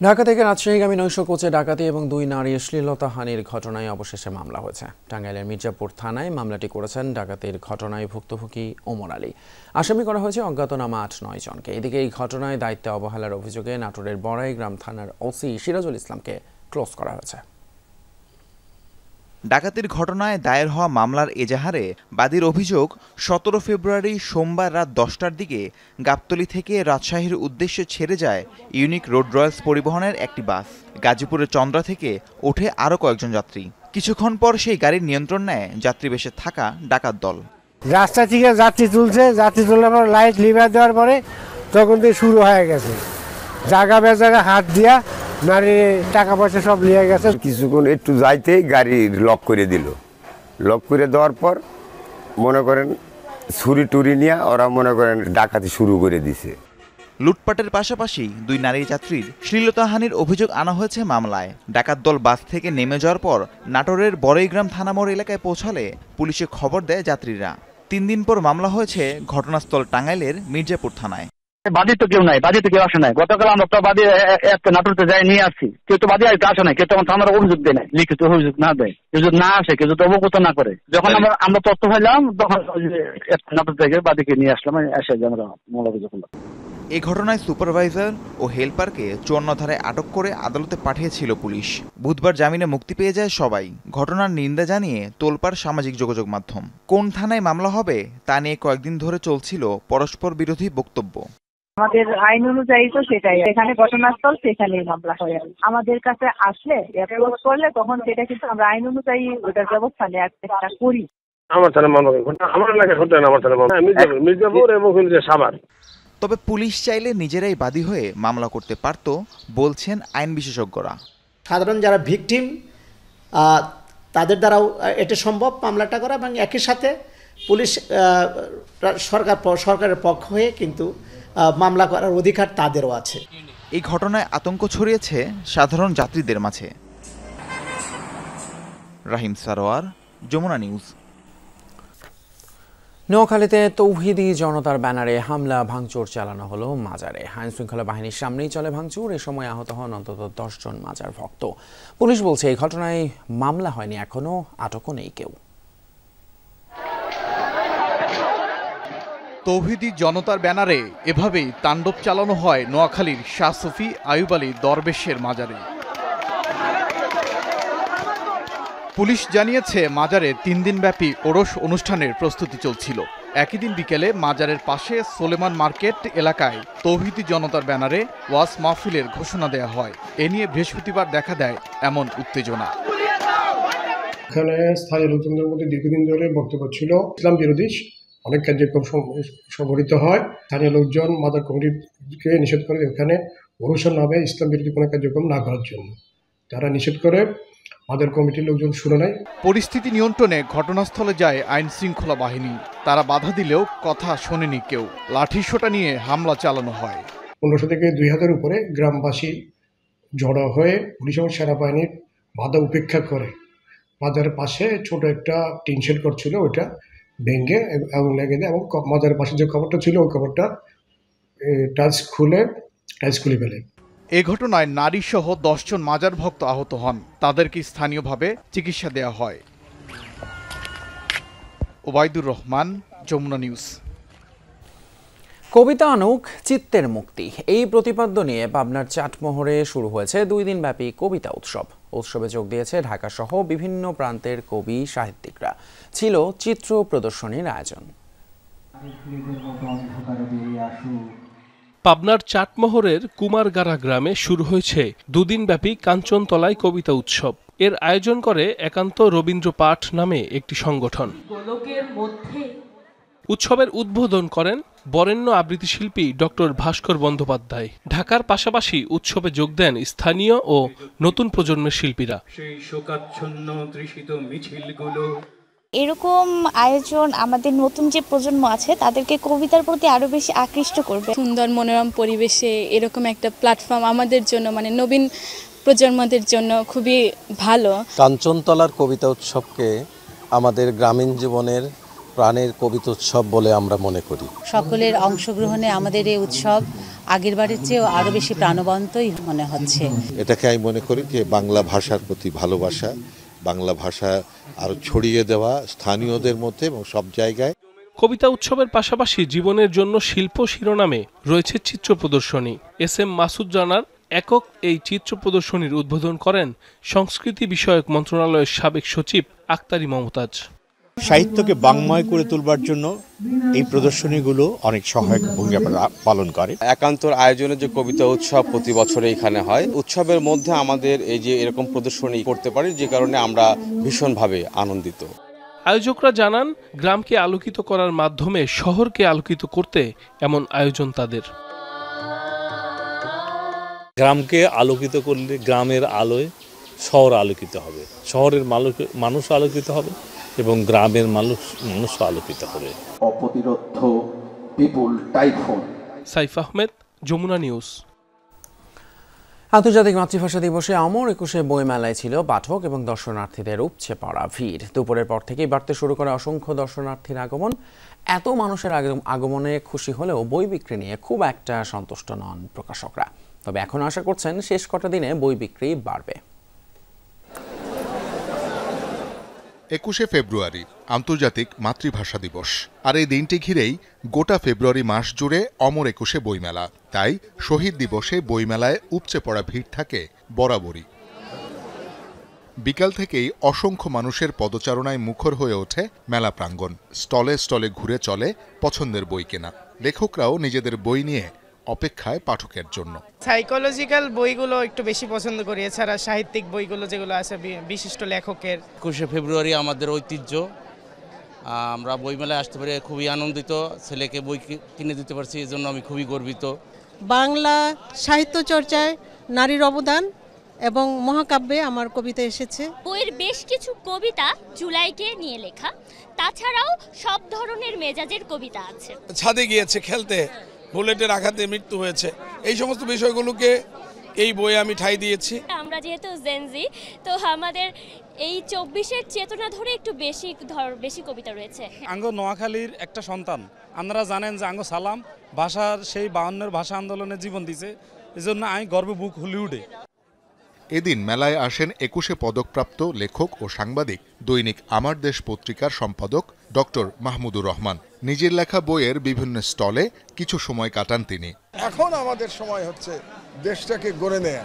ঢাকা থেকে রাজশাহীগামী নৈশ কোচে ডাকাতি এবং 2 নারী শ্লীলতাহানির ঘটনায় অবশেষে মামলা হয়েছে। টাঙ্গাইলের মির্জাপুর থানায় মামলাটি করেছেন ডাকাতির ঘটনায় ভুক্তভোগী ওমর আলী। আসামি করা হয়েছে অজ্ঞাতনামা 8-9 জনকে। এদিকে এই ঘটনায় দায়িত্বে অবহেলার অভিযোগে নাটোরের বড়াইগ্রাম থানার ওসি সিরাজুল ইসলামকে ক্লোজ করা হয়েছে। ডাকাতির ঘটনায় দায়ের হওয়া মামলার এজাহারে বাদীর অভিযোগ, 17 ফেব্রুয়ারি সোমবার রাত 10টার দিকে গাবতলী থেকে রাজশাহীর উদ্দেশ্যে ছেড়ে যায় ইউনিক রোড রয়্যালস পরিবহনের একটি বাস। গাজীপুরের চন্দ্রা থেকে ওঠে আরও কয়েকজন যাত্রী। কিছুক্ষণ পর সেই গাড়ির নিয়ন্ত্রণ নেয় যাত্রীবেশে থাকা ডাকাত দল। রাস্তা থেকে যাত্রী তোলার পর লাইট লিভার দেওয়ার পরে তখন থেকে শুরু হয়ে গেছে জায়গা বেজায়গা হাত দিয়া নারী টাকা পয়সা সব নিয়ে গেছে। কিছুক্ষণ একটু যাইতেই গাড়ি লক করে দিল। লক করে দেওয়ার পর মনে করেন ছুরি টুরি নিয়ে ওরা মনে করেন ডাকাতি শুরু করে দিছে। লুটপাটের পাশাপাশি 2 নারী যাত্রীর শ্লীলতাহানির অভিযোগ আনা হয়েছে মামলায়। ডাকাত দল বাস থেকে নেমে যাওয়ার পর নাটোরের বড়াইগ্রাম থানামোড় এলাকায় পৌঁছালে পুলিশে খবর দেয় যাত্রীরা। 3 দিন পর মামলা হয়েছে ঘটনাস্থল টাঙ্গাইলের মির্জাপুর থানায়। বাদী তো কেউ নাই, বাদী তো কেউ আসে নাই। গতকাল আমরা তো বাদী নাটোরতে যাই নিয়ে আসছি, কেউ তো বাদী আসে নাই, কেউ তো থানার অভিযোগ দেয় নাই, লিখিত অভিযোগ না দেয়, কেউ যদি না আসে, কেউ যদি অবগত না করে। যখন আমরা তথ্য পাইলাম তখন নাটোর থেকে বাদীকে নিয়ে আসলাম, এসে আমরা মামলা অভিযোগ করলাম। এই ঘটনায় সুপারভাইজার ও হেলপারকে 54 ধারায় আটক করে আদালতে পাঠিয়েছিল পুলিশ। বুধবার জামিনে মুক্তি পেয়ে যায় সবাই। ঘটনার নিন্দা জানিয়ে তোলপাড় সামাজিক যোগাযোগ মাধ্যম। কোন থানায় মামলা হবে তা নিয়ে কয়েকদিন ধরে চলছিল পরস্পর বিরোধী বক্তব্য। আমাদের আইন অনুযায়ী তো সেটাই, এখানে ঘটনাস্থল সেখানেই মামলা হয়। আমাদের কাছে আসলে অ্যাপ্রোচ করলে তখন সেটা কিন্তু আমরা আইন অনুযায়ী ওটার ব্যবস্থা নেওয়ার চেষ্টা করি। আমার থানা মামলা আমার এলাকায় হতো না, আমার থানা মামলা মির্জাপুর এবং সাভার। তবে পুলিশ চাইলে নিজেরাই বাদী হয়ে মামলা করতে পারত বলছেন আইন বিশেষজ্ঞরা। সাধারণ যারা ভিকটিম তাদের দ্বারাও এটা সম্ভব মামলাটা করা, এবং একই সাথে পুলিশ সরকারের পক্ষ হয়ে কিন্তু মামলা করার অধিকার তাদেরও আছে। এই ঘটনায় আতঙ্ক ছড়িয়েছে সাধারণ যাত্রীদের মাঝে। রাহিম সারোয়ার, যমুনা নিউজ। নোয়াখালীতে তৌহিদি জনতার ব্যানারে হামলা ভাঙচুর চালানো হলো মাজারে। আইনশৃঙ্খলা বাহিনীর সামনেই চলে ভাঙচুর। এ সময় আহত হন অন্তত 10 জন মাজার ভক্ত। পুলিশ বলছে এই ঘটনায় মামলা হয়নি, এখনো আটকও নেই কেউ। তৌহিদি জনতার ব্যানারে এভাবেই তাণ্ডব চালানো হয় নোয়াখালীর শাহ সুফি আয়ুব আলী দরবেশের মাজারে। পুলিশ জানিয়েছে মাজারে 3 দিনব্যাপী ওরস অনুষ্ঠানের প্রস্তুতি চলছিল। একই দিন বিকেলে মাজারের পাশে সোলেমান মার্কেট এলাকায় তৌহিদি জনতার ব্যানারে ওয়াজ মাহফিলের ঘোষণা দেয়া হয়। এ নিয়ে বৃহস্পতিবার দেখা দেয় এমন উত্তেজনা। এখানে স্থানীয় লোকজনদের মধ্যে দীর্ঘদিন ধরে বক্তব্য ছিল ইসলাম বিরোধী অনেক কার্যক্রম সংঘটিত হয়। স্থানীয় লোকজন মাজার কমিটিকে নিষেধ করে এখানে ওরসের নামে ইসলাম বিরোধী কোনো কার্যক্রম না করার জন্য। তারা নিষেধ করে, মাজার কমিটির লোকজন শুনে নেয়। পরিস্থিতি নিয়ন্ত্রণে ঘটনাস্থলে যায় আইন শৃঙ্খলা বাহিনী। তারা বাধা দিলেও কথা শোনেনি কেউ। লাঠিসোঁটা নিয়ে হামলা চালানো হয়। 1500 থেকে 2000 উপরে গ্রামবাসী জড়ো হয়ে পুলিশ এবং সেনাবাহিনীর বাধা উপেক্ষা করে মাজারের পাশে ছোট একটা টিন শেড করছিল, ওইটা ভেঙে আগুন লেগে দেয় এবং মাজারের পাশে যে কবরটা ছিল ওই কবরটা টাইলস খুলে ফেলে। এ ঘটনায় নারী সহ 10 জন মাজার ভক্ত আহত হন। তাদেরকে স্থানীয়ভাবে চিকিৎসা দেওয়া হয়। ওবায়দুর রহমান, যমুনা নিউজ। কবিতা আনুক চিত্তের মুক্তি, এই প্রতিপাদ্য নিয়ে পাবনার চাটমোহরে শুরু হয়েছে 2 দিনব্যাপী কবিতা উৎসব। উৎসবে যোগ দিয়েছে ঢাকা সহ বিভিন্ন প্রান্তের কবি সাহিত্যিকরা। ছিল চিত্র প্রদর্শনীর আয়োজন। পাবনার চাটমোহরের কুমারগাড়া গ্রামে শুরু হয়েছে 2 দিনব্যাপী কাঞ্চনতলায় কবিতা উৎসব। এর আয়োজন করে একান্ত রবীন্দ্র পাঠ নামে একটি সংগঠন। উৎসবের উদ্বোধন করেন বরেণ্য আবৃত্তি শিল্পী ডক্টর ভাস্কর বন্দ্যোপাধ্যায়। ঢাকার পাশাপাশি উৎসবে যোগ দেন স্থানীয় ও নতুন প্রজন্মের শিল্পীরা। এরকম আয়োজন আমাদের নতুন যে প্রজন্ম আছে তাদেরকে কবিতার প্রতি আরো বেশি আকৃষ্ট করবে। সুন্দর মনোরম পরিবেশে এরকম একটা প্ল্যাটফর্ম আমাদের জন্য, মানে নবীন প্রজন্মদের জন্য খুবই ভালো। কাঞ্চনতলার কবিতা উৎসবকে আমাদের গ্রামীণ জীবনের প্রাণের কবিতা উৎসব বলে আমরা মনে করি। সকলের অংশগ্রহণে আমাদের এই উৎসব আগের বারের চেয়েও আরো বেশি প্রাণবন্তই মনে হচ্ছে। এটাকে আমি মনে করি যে বাংলা ভাষার প্রতি ভালোবাসা, বাংলা ভাষা আরো ছড়িয়ে দেওয়া স্থানীয়দের মধ্যে এবং সব জায়গায়। কবিতা উৎসবের পাশাপাশি জীবনের জন্য শিল্প শিরোনামে রয়েছে চিত্র প্রদর্শনী। SM মাসুদ জানার একক এই চিত্র প্রদর্শনীর উদ্বোধন করেন সংস্কৃতি বিষয়ক মন্ত্রণালয়ের সাবেক সচিব আক্তারি মমতাজ। সাহিত্যকে বাংময় করে তুলবার জন্য এই প্রদর্শনীগুলো অনেক সহায়ক ভূমিকা পালন করে। একান্তর আয়োজনের যে কবিতা উৎসব প্রতি বছরে এখানে হয়, উৎসবের মধ্যে আমাদের এই যে এরকম প্রদর্শনী করতে পারি, যে কারণে আমরা ভীষণভাবে আনন্দিত। আয়োজকরা জানান, গ্রামকে আলোকিত করার মাধ্যমে শহরকে আলোকিত করতে এমন আয়োজন তাদের। গ্রামকে আলোকিত করলে গ্রামের আলোয় শহর আলোকিত হবে, শহরের মানুষ আলোকিত হবে এবং গ্রামের মানুষ আলোকিত হবে। অপ্রতিরোধ্য বিপুল টাইফুন। সাইফ আহমেদ, যমুনা নিউজ। আন্তর্জাতিক মাতৃভাষা দিবসে অমর একুশে বইমেলায় ছিল পাঠক এবং দর্শনার্থীদের উপচে পড়া ভিড়। দুপুরের পর থেকেই বাড়তে শুরু করে অসংখ্য দর্শনার্থীর আগমন। এত মানুষের আগমনে খুশি হলেও বই বিক্রি নিয়ে খুব একটা সন্তুষ্ট নন প্রকাশকরা। তবে এখন আশা করছেন শেষ কটা দিনে বই বিক্রি বাড়বে। 21শে ফেব্রুয়ারি আন্তর্জাতিক মাতৃভাষা দিবস, আর এই দিনটি ঘিরেই গোটা ফেব্রুয়ারি মাস জুড়ে অমর একুশে বইমেলা। তাই শহীদ দিবসে বইমেলায় উপচে পড়া ভিড় থাকে বরাবরই। বিকাল থেকেই অসংখ্য মানুষের পদচারণায় মুখর হয়ে ওঠে মেলা প্রাঙ্গণ। স্টলে স্টলে ঘুরে চলে পছন্দের বই কেনা। লেখকরাও নিজেদের বই নিয়ে অপেক্ষায় পাঠকের জন্য। সাইকোলজিক্যাল বইগুলো একটু বেশি পছন্দ করি, এছাড়া সাহিত্যিক বইগুলো যেগুলো আছে বিশিষ্ট লেখকের। 21শে ফেব্রুয়ারি আমাদের ঐতিহ্য, আমরা বইমেলায় আসতে পারি খুবই আনন্দিত। ছেলেকে বই কিনে দিতে পারছি, এই জন্য আমি খুবই গর্বিত। বাংলা সাহিত্য চর্চায় নারীর অবদান এবং মহাকাব্যে আমার কবিতা এসেছে। বইয়ের বেশ কিছু কবিতা জুলাইকে নিয়ে লেখা, তাছাড়াও সব ধরনের মেজাজের কবিতা আছে। ছাদে গিয়েছে খেলতে, বুলেটের আঘাতে মৃত্যু হয়েছে, এই সমস্ত বিষয়গুলোকে এই বইয়ে আমি ঠাঁই দিয়েছি। আমরা যেহেতু জেনজি, তো আমাদের এই 24-এর চেতনা ধরে একটু বেশি কবিতা রয়েছে। আঙ্গ নোয়াখালীর একটা সন্তান, আপনারা জানেন যে আঙ্গ সালাম ভাষার সেই 52-এর ভাষা আন্দোলনে জীবন দিয়েছে, এজন্য আমি গর্বে বুক হুলি উঠে। এদিন মেলায় আসেন 21-এ পদকপ্রাপ্ত লেখক ও সাংবাদিক দৈনিক আমার দেশ পত্রিকার সম্পাদক ডক্টর মাহমুদুর রহমান। নিজের লেখা বইয়ের বিভিন্ন স্টলে কিছু সময় কাটান তিনি। এখন আমাদের সময় হচ্ছে দেশটাকে গড়ে নেয়া,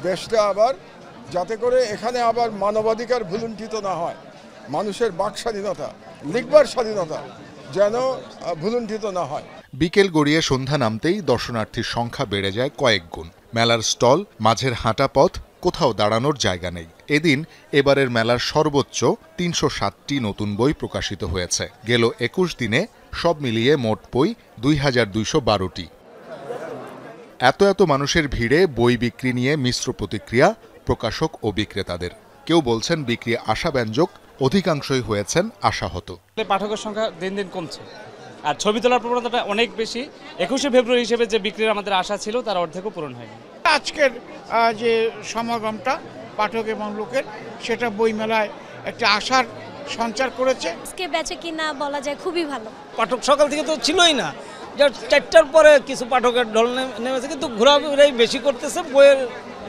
দেশটা আবার যাতে করে এখানে আবার মানবাধিকার ভুলুণ্ঠিত না হয়, মানুষের বাক স্বাধীনতা, লিখবার স্বাধীনতা যেন ভুলুণ্ঠিত না হয়। বিকেল গড়িয়ে সন্ধ্যা নামতেই দর্শনার্থীর সংখ্যা বেড়ে যায় কয়েক গুণ। মেলার স্টল, মাঝের হাঁটা পথ, কোথাও দাঁড়ানোর জায়গা নেই। এদিন এবারের মেলার সর্বোচ্চ 307টি নতুন বই প্রকাশিত হয়েছে। গেল 21 দিনে সব মিলিয়ে মোট বই 2212টি। এত মানুষের ভিড়ে বই বিক্রি নিয়ে মিশ্র প্রতিক্রিয়া প্রকাশক ও বিক্রেতাদের। কেউ বলছেন বিক্রি আশাব্যঞ্জক, অধিকাংশই হয়েছেন আশাহত। পাঠকের সংখ্যা দিন দিন কমছে, আর ছবি তোলার প্রবণতাটা অনেক বেশি। 21শে ফেব্রুয়ারি হিসেবে যে বিক্রির আমাদের আশা ছিল তার অর্ধেকও পূরণ হয়নি। আজকের যে সমাগমটা পাঠক এবং লোকের, সেটা বইমেলায় একটা আশার সঞ্চার করেছে। আজকে বেচে কিনা বলা যায় খুবই ভালো। পাঠক সকাল থেকে তো ছিলই না, 4টার পরে কিছু পাঠকের ঢল নেমেছে, কিন্তু ঘোরাঘুরি বেশি করতেছে, বইয়ের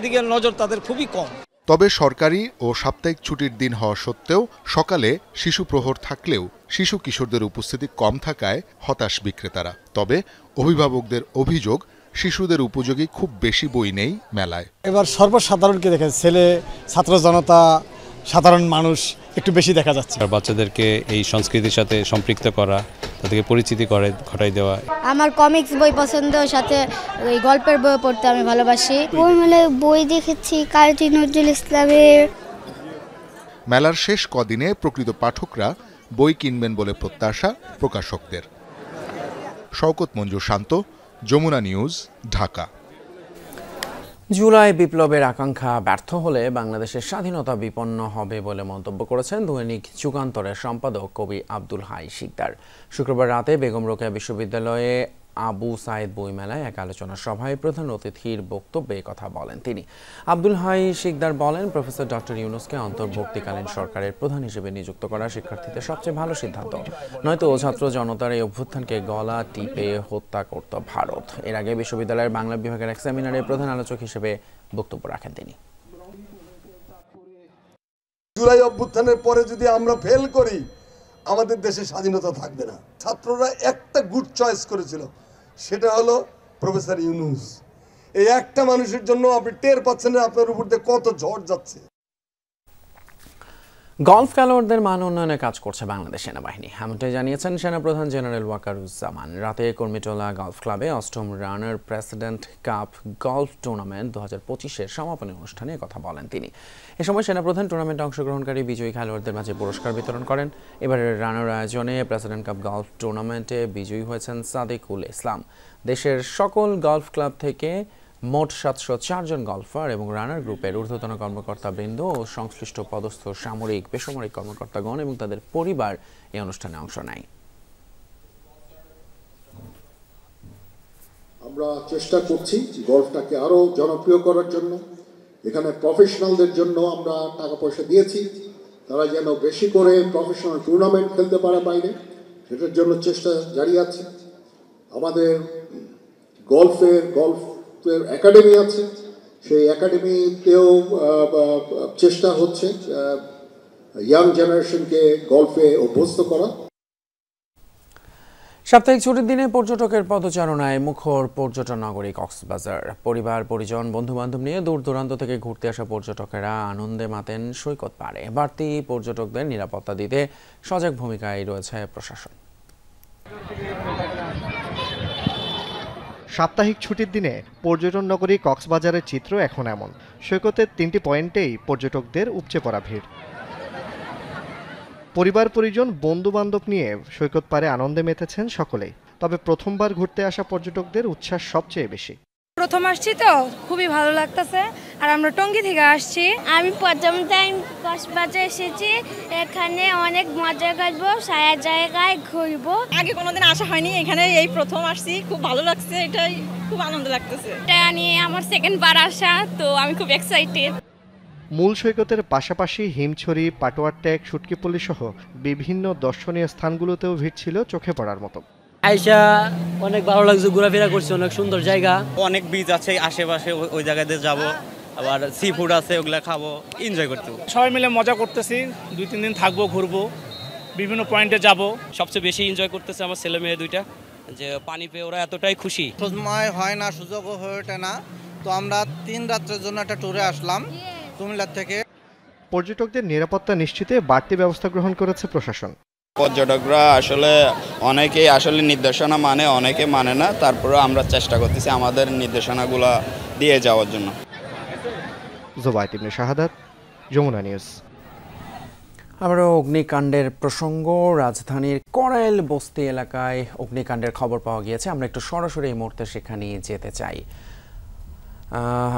দিকে নজর তাদের খুবই কম। তবে সরকারি ও সাপ্তাহিক ছুটির দিন হওয়া সত্ত্বেও সকালে শিশু প্রহর থাকলেও শিশু কিশোরদের উপস্থিতি কম থাকায় হতাশ বিক্রেতারা। তবে অভিভাবকদের অভিযোগ, শিশুদের উপযোগী খুব বেশি বই নেই মেলায়। এবার সর্বসাধারণকে দেখেন, ছেলে, ছাত্র জনতা, সাধারণ মানুষ একটু বেশি দেখা যাচ্ছে। বাচ্চাদেরকে এই সংস্কৃতির সাথে সম্পৃক্ত করা, তাদেরকে পরিচিতি ঘটাই দেওয়া। আমার কমিক্স বই পছন্দ, সাথে ওই গল্পের বই পড়তে আমি ভালোবাসি। বই মেলায় বই দেখেছি কাজী নজরুল ইসলামের। মেলার শেষ কদিনে প্রকৃত পাঠকরা বই কিনবেন বলে প্রত্যাশা প্রকাশকদের। শওকত মঞ্জুর শান্ত, যমুনা নিউজ, ঢাকা। জুলাই বিপ্লবের আকাঙ্ক্ষা ব্যর্থ হলে বাংলাদেশের স্বাধীনতা বিপন্ন হবে বলে মন্তব্য করেছেন দৈনিক যুগান্তরের সম্পাদক কবি আব্দুল হাই শিকদার। শুক্রবার রাতে বেগম রোকেয়া বিশ্ববিদ্যালয়ে আবু সাইদ বইমেলায় এক আলোচনা সভায় প্রধান অতিথির বক্তব্যে কথা বলেন তিনি। আব্দুল হাই শিকদার বলেন, প্রফেসর ডক্টর ইউনূসকে অন্তর্বর্তীকালীন সরকারের প্রধান হিসেবে নিযুক্ত করা শিক্ষার্থীদের সবচেয়ে ভালো সিদ্ধান্ত, নয়তো ছাত্র জনতার এই অভ্যুত্থানকে গলা টিপে হত্যা করত ভারত। এর আগে বিশ্ববিদ্যালয়ের বাংলা বিভাগের এক সেমিনারে প্রধান আলোচক হিসেবে বক্তব্য রাখেন তিনি। জুলাই অভ্যুত্থানের পরে যদি আমরা ফেল করি, আমাদের দেশে স্বাধীনতা থাকবে না। ছাত্ররা একটা গুড চয়েস করেছিল, সেটা হলো প্রফেসর ইউনূস। এই একটা মানুষের জন্য আপনি টের পাচ্ছেন না আপনার উপর দিয়ে কত ঝড় যাচ্ছে। গলফ খেলোয়াড়দের মান উন্নয়নে কাজ করছে বাংলাদেশ সেনাবাহিনী, এমনটাই জানিয়েছেন সেনাপ্রধান জেনারেল ওয়াকারুজ্জামান। রাতে কর্মীটোলা গলফ ক্লাবে 8ম রানার প্রেসিডেন্ট কাপ গলফ টুর্নামেন্ট 2025-এর সমাপনী অনুষ্ঠানে কথা বলেন তিনি। এ সময় সেনাপ্রধান টুর্নামেন্টে অংশগ্রহণকারী বিজয়ী খেলোয়াড়দের মাঝে পুরস্কার বিতরণ করেন। এবারের রানার আয়োজনে প্রেসিডেন্ট কাপ গলফ টুর্নামেন্টে বিজয়ী হয়েছেন সাদিকুল ইসলাম। দেশের সকল গলফ ক্লাব থেকে মোট 704 জন গলফার এবং রানার গ্রুপের ঊর্ধ্বতন কর্মকর্তাবৃন্দ ও সংশ্লিষ্ট পদস্থ সামরিক, বেসামরিক কর্মকর্তাগণ এবং তাদের পরিবার এই অনুষ্ঠানে অংশ নেয়। আমরা চেষ্টা করছি গলফটাকে আরো জনপ্রিয় করার জন্য। এখানে প্রফেশনালদের জন্য আমরা টাকা পয়সা দিয়েছি, তারা যেন বেশি করে প্রফেশনাল টুর্নামেন্ট খেলতে পারে বাইরে, সেটার জন্য চেষ্টা জারি আছে। আমাদের গলফের একাডেমি আছে, সেই একাডেমিতেও চেষ্টা হচ্ছে ইয়াং জেনারেশনকে গলফে অভ্যস্ত করা। সাপ্তাহিক ছুটির দিনে পর্যটকের পদচারণায় মুখর পর্যটন নগরী কক্সবাজার। পরিবার, পরিজন, বন্ধু-বান্ধব নিয়ে দূর দূরান্ত থেকে ঘুরতে আসা পর্যটকেরা আনন্দে মাতেন সৈকত পাড়ে। বাড়তি পর্যটকদের নিরাপত্তা দিতে সজাগ ভূমিকায় রয়েছে প্রশাসন। সাপ্তাহিক ছুটির দিনে পর্যটন নগরী কক্সবাজারের চিত্র এখন এমন। সৈকতের 3টি পয়েন্টেই পর্যটকদের উপচে পড়া ভিড়। পরিবার, পরিজন, বন্ধু-বান্ধব নিয়ে সৈকত পাড়ে আনন্দে মেতেছেন সকলেই। তবে প্রথমবার ঘুরতে আসা পর্যটকদের উচ্ছ্বাস সবচেয়ে বেশি। প্রথম আসছি তো খুবই ভালো লাগতেছে, আর আমরা টঙ্গী থেকে আসছি। আমি প্রথম টাইম কক্সবাজার এসেছি, এখানে অনেক মজা করবো, সারা জায়গায় ঘুরবো। আগে কোনোদিন আসা হয়নি, এখানে এই প্রথম আসছি, খুব ভালো লাগছে, এটাই খুব আনন্দ লাগতেছে। এটা নিয়ে আমার সেকেন্ড বার আসা, তো আমি খুব এক্সাইটেড। মূল সৈকতের পাশাপাশি হিমছড়ি, পাটোয়ার ট্যাগ, সুটকিপল্লী সহ বিভিন্ন দর্শনীয় স্থানগুলোতেও ভিড় ছিল চোখে পড়ার মতো। আইসা অনেক ভালো লাগছে, ঘোরাফেরা করছি, অনেক সুন্দর জায়গা, অনেক বিচ আছে আশেপাশে, ওই জায়গাতে যাব, আবার সি ফুড আছে, ওগুলা খাবো, এনজয় করতে। সবাই মিলে মজা করতেছি, 2-3 দিন থাকবো, ঘুরবো, বিভিন্ন পয়েন্টে যাব। সবচেয়ে বেশি এনজয় করতেছে আমার ছেলে মেয়ে দুইটা, যে পানি পেয়ে ওরা এতটাই খুশি। সময় হয় না, সুযোগও হয়ে ওঠে না, তো আমরা 3 রাত্রের জন্য একটা ট্যুরে আসলাম কুমিল্লা থেকে। পর্যটকদের নিরাপত্তা নিশ্চিতে বাড়তি ব্যবস্থা গ্রহণ করেছে প্রশাসন। পর্যটকরা আসলে অনেকেই আসলে নির্দেশনা মানে, অনেকে মানে না, তারপরে আমরা চেষ্টা করতেছি আমাদের নির্দেশনাগুলো দিয়ে যাওয়ার জন্য। জোবায়েত ইবনে শাহাদাত, যমুনা নিউজ। আবারও অগ্নিকাণ্ডের প্রসঙ্গ, রাজধানীর করাইল বস্তি এলাকায় অগ্নিকাণ্ডের খবর পাওয়া গিয়েছে। আমরা একটু সরাসরি এই মুহূর্তে সেখানে যেতে চাই।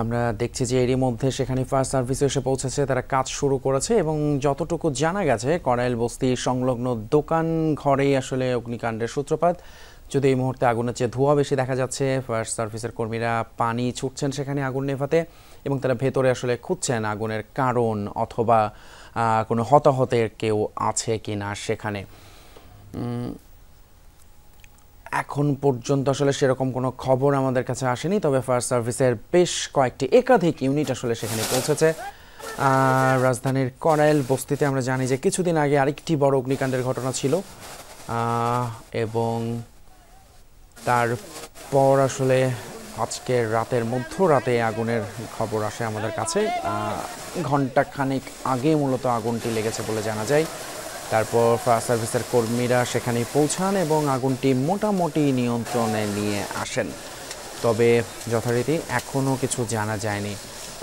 আমরা দেখছি যে এরই মধ্যে সেখানে ফায়ার সার্ভিস এসে পৌঁছেছে, তারা কাজ শুরু করেছে এবং যতটুকু জানা গেছে করাইল বস্তি সংলগ্ন দোকান ঘরেই আসলে অগ্নিকাণ্ডের সূত্রপাত। যদি এই মুহূর্তে আগুনের চেয়ে ধোঁয়া বেশি দেখা যাচ্ছে, ফায়ার সার্ভিসের কর্মীরা পানি ছুটছেন সেখানে আগুন নেভাতে এবং তারা ভেতরে আসলে খুঁজছেন আগুনের কারণ অথবা কোনো হতাহতের কেউ আছে কি না সেখানে। এখন পর্যন্ত আসলে সেরকম কোনো খবর আমাদের কাছে আসেনি, তবে ফায়ার সার্ভিসের বেশ কয়েকটি একাধিক ইউনিট আসলে সেখানে পৌঁছেছে। রাজধানীর করাইল বস্তিতে আমরা জানি যে কিছুদিন আগে আরেকটি বড় অগ্নিকাণ্ডের ঘটনা ছিল এবং তারপর আসলে আজকে রাতের মধ্যরাতে আগুনের খবর আসে আমাদের কাছে। ঘণ্টাখানেক আগে মূলত আগুনটি লেগেছে বলে জানা যায়। তারপর ফায়ার সার্ভিসের কর্মীরা সেখানে পৌঁছান এবং আগুনটি মোটামুটি নিয়ন্ত্রণে নিয়ে আসেন। তবে যথারীতি এখনও কিছু জানা যায়নি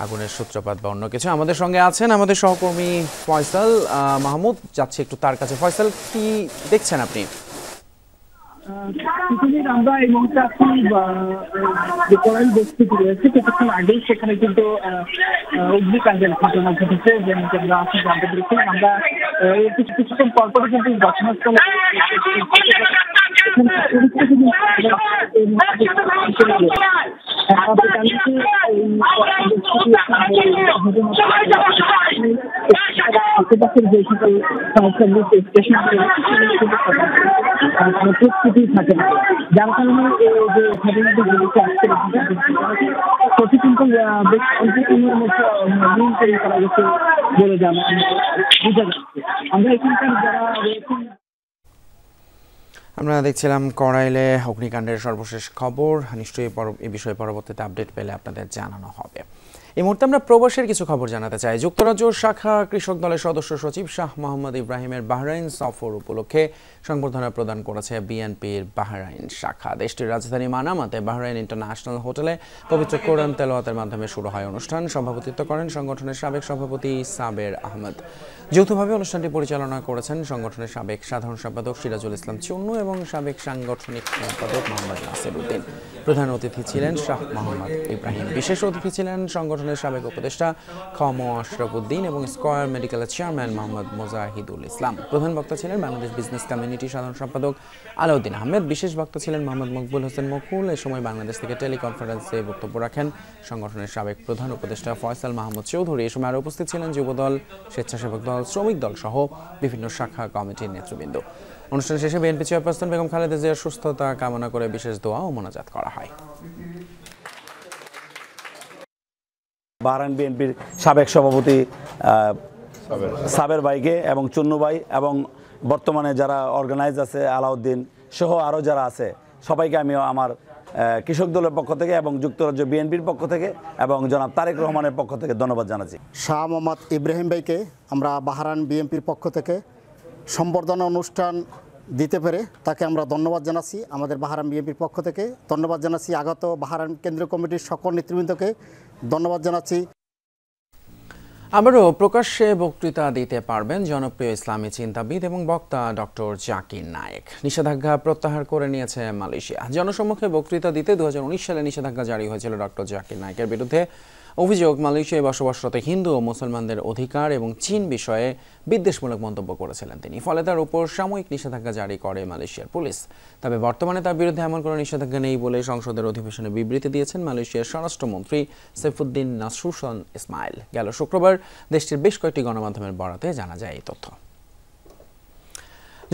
আগুনের সূত্রপাত বা অন্য কিছু। আমাদের সঙ্গে আছেন আমাদের সহকর্মী ফয়সাল মাহমুদ, যাচ্ছে একটু তার কাছে। ফয়সাল, কি দেখছেন আপনি? কিছুদিন আমরা এই মুহূর্তে আছি যে করাইল বস্তিতে রয়েছে, কিছুক্ষণ আগেই সেখানে কিন্তু অগ্নিকাণ্ডের ঘটনা ঘটেছে, যেমনটি আমরা আছি জানতে পেরেছিলাম। আমরা কিছুক্ষণ পরপরই কিন্তু ঘটনাস্থলে আশেপাশের যে সকল স্টেশন প্রস্তুতি থাকে না, যার কারণে যে ঘটনাটি আসছে সেটি কিন্তু বেশ অল্পদিনের মধ্যে নিয়ন্ত্রণ করা গেছে বলে বোঝা যাচ্ছে। আমরা এখানকার যারা রয়েছেন, আমরা দেখছিলাম করাইলে অগ্নিকাণ্ডের সর্বশেষ খবর। নিশ্চয়ই এই বিষয়ে পরবর্তীতে আপডেট পেলে আপনাদের জানানো হবে। এই মুহূর্তে আমরা প্রবাসের কিছু খবর জানাতে চাই। যুক্তরাজ্য শাখা কৃষক দলের সদস্য সচিব শাহ মোহাম্মদ ইব্রাহিমের বাহরাইন সফর উপলক্ষে সংবর্ধনা প্রদান করেছে বিএনপির বাহরাইন শাখা। দেশটির রাজধানী মানামাতে বাহরাইন ইন্টারন্যাশনাল হোটেলে পবিত্র কোরআন তেলাওয়াতের মাধ্যমে শুরু হয় অনুষ্ঠান। সভাপতিত্ব করেন সংগঠনের সাবেক সভাপতি সাবের আহমদ। যৌথভাবে অনুষ্ঠানটি পরিচালনা করেছেন সংগঠনের সাবেক সাধারণ সম্পাদক সিরাজুল ইসলাম চুন্নু এবং সাবেক সাংগঠনিক সম্পাদক মোহাম্মদ নাসির উদ্দিন। প্রধান অতিথি ছিলেন শাহ মোহাম্মদ ইব্রাহিম। বিশেষ অতিথি ছিলেন সংগঠনের সাবেক উপদেষ্টা খ.ম. আশরাফ উদ্দিন এবং স্কয়ার মেডিকেলের চেয়ারম্যান মোহাম্মদ মোজাহিদুল ইসলাম। প্রধান বক্তা ছিলেন বাংলাদেশ বিজনেস কমিউনিটি সাধারণ সম্পাদক আলাউদ্দিন আহমেদ। বিশেষ বক্তা ছিলেন মোহাম্মদ মকবুল হোসেন মকুল। এ সময় বাংলাদেশ থেকে টেলিকনফারেন্সে বক্তব্য রাখেন সংগঠনের সাবেক প্রধান উপদেষ্টা ফয়সাল মাহমুদ চৌধুরী। এ সময় আরও উপস্থিত ছিলেন যুবদল, স্বেচ্ছাসেবক দল, শ্রমিক দল সহ বিভিন্ন শাখা কমিটির নেতৃবৃন্দ। অনুষ্ঠান শেষে বিএনপি চেয়ারপারসন বেগম খালেদা জিয়ার সুস্থতা কামনা করে বিশেষ দোয়া ও মোনাজাত করা হয়। বাহরাইন বিএনপির সাবেক সভাপতি সাবের ভাইকে এবং চুন্নু ভাই এবং বর্তমানে যারা অর্গানাইজ আছে আলাউদ্দিন সহ আরও যারা আছে সবাইকে আমি আমার কৃষক দলের পক্ষ থেকে এবং যুক্তরাজ্য বিএনপির পক্ষ থেকে এবং জনাব তারেক রহমানের পক্ষ থেকে ধন্যবাদ জানাচ্ছি। শাহ মোহাম্মদ ইব্রাহিম ভাইকে আমরা বাহরাইন বিএনপির পক্ষ থেকে সম্বর্ধনা অনুষ্ঠান দিতে পেরে তাকে আমরা ধন্যবাদ জানাচ্ছি। আমাদের বাহরাইন বিএনপির পক্ষ থেকে ধন্যবাদ জানাচ্ছি। আগত বাহরাইন কেন্দ্রীয় কমিটির সকল নেতৃবৃন্দকে ধন্যবাদ জানাচ্ছি। আবারও প্রকাশ্যে বক্তৃতা দিতে পারবেন জনপ্রিয় ইসলামী চিন্তাবিদ এবং বক্তা ডক্টর জাকির নায়েক। নিষেধাজ্ঞা প্রত্যাহার করে নিয়েছে মালয়েশিয়া। জনসম্মুখে বক্তৃতা দিতে 2019 সালে নিষেধাজ্ঞা জারি হয়েছিল ডক্টর জাকির নায়েকের বিরুদ্ধে। অভিযোগ, মালয়েশিয়ায় বসবাসরত হিন্দু ও মুসলমানদের অধিকার এবং চীন বিষয়ে বিদ্বেষমূলক মন্তব্য করেছিলেন তিনি। ফলে তার উপর সাময়িক নিষেধাজ্ঞা জারি করে মালয়েশিয়ার পুলিশ। তবে বর্তমানে তার বিরুদ্ধে এমন কোনো নিষেধাজ্ঞা নেই বলে সংসদের অধিবেশনে বিবৃতি দিয়েছেন মালয়েশিয়ার স্বরাষ্ট্রমন্ত্রী সাইফুদ্দিন নাসরুশন ইসমাইল। গেল শুক্রবার দেশটির বেশ কয়েকটি গণমাধ্যমের বরাতে জানা যায় এই তথ্য।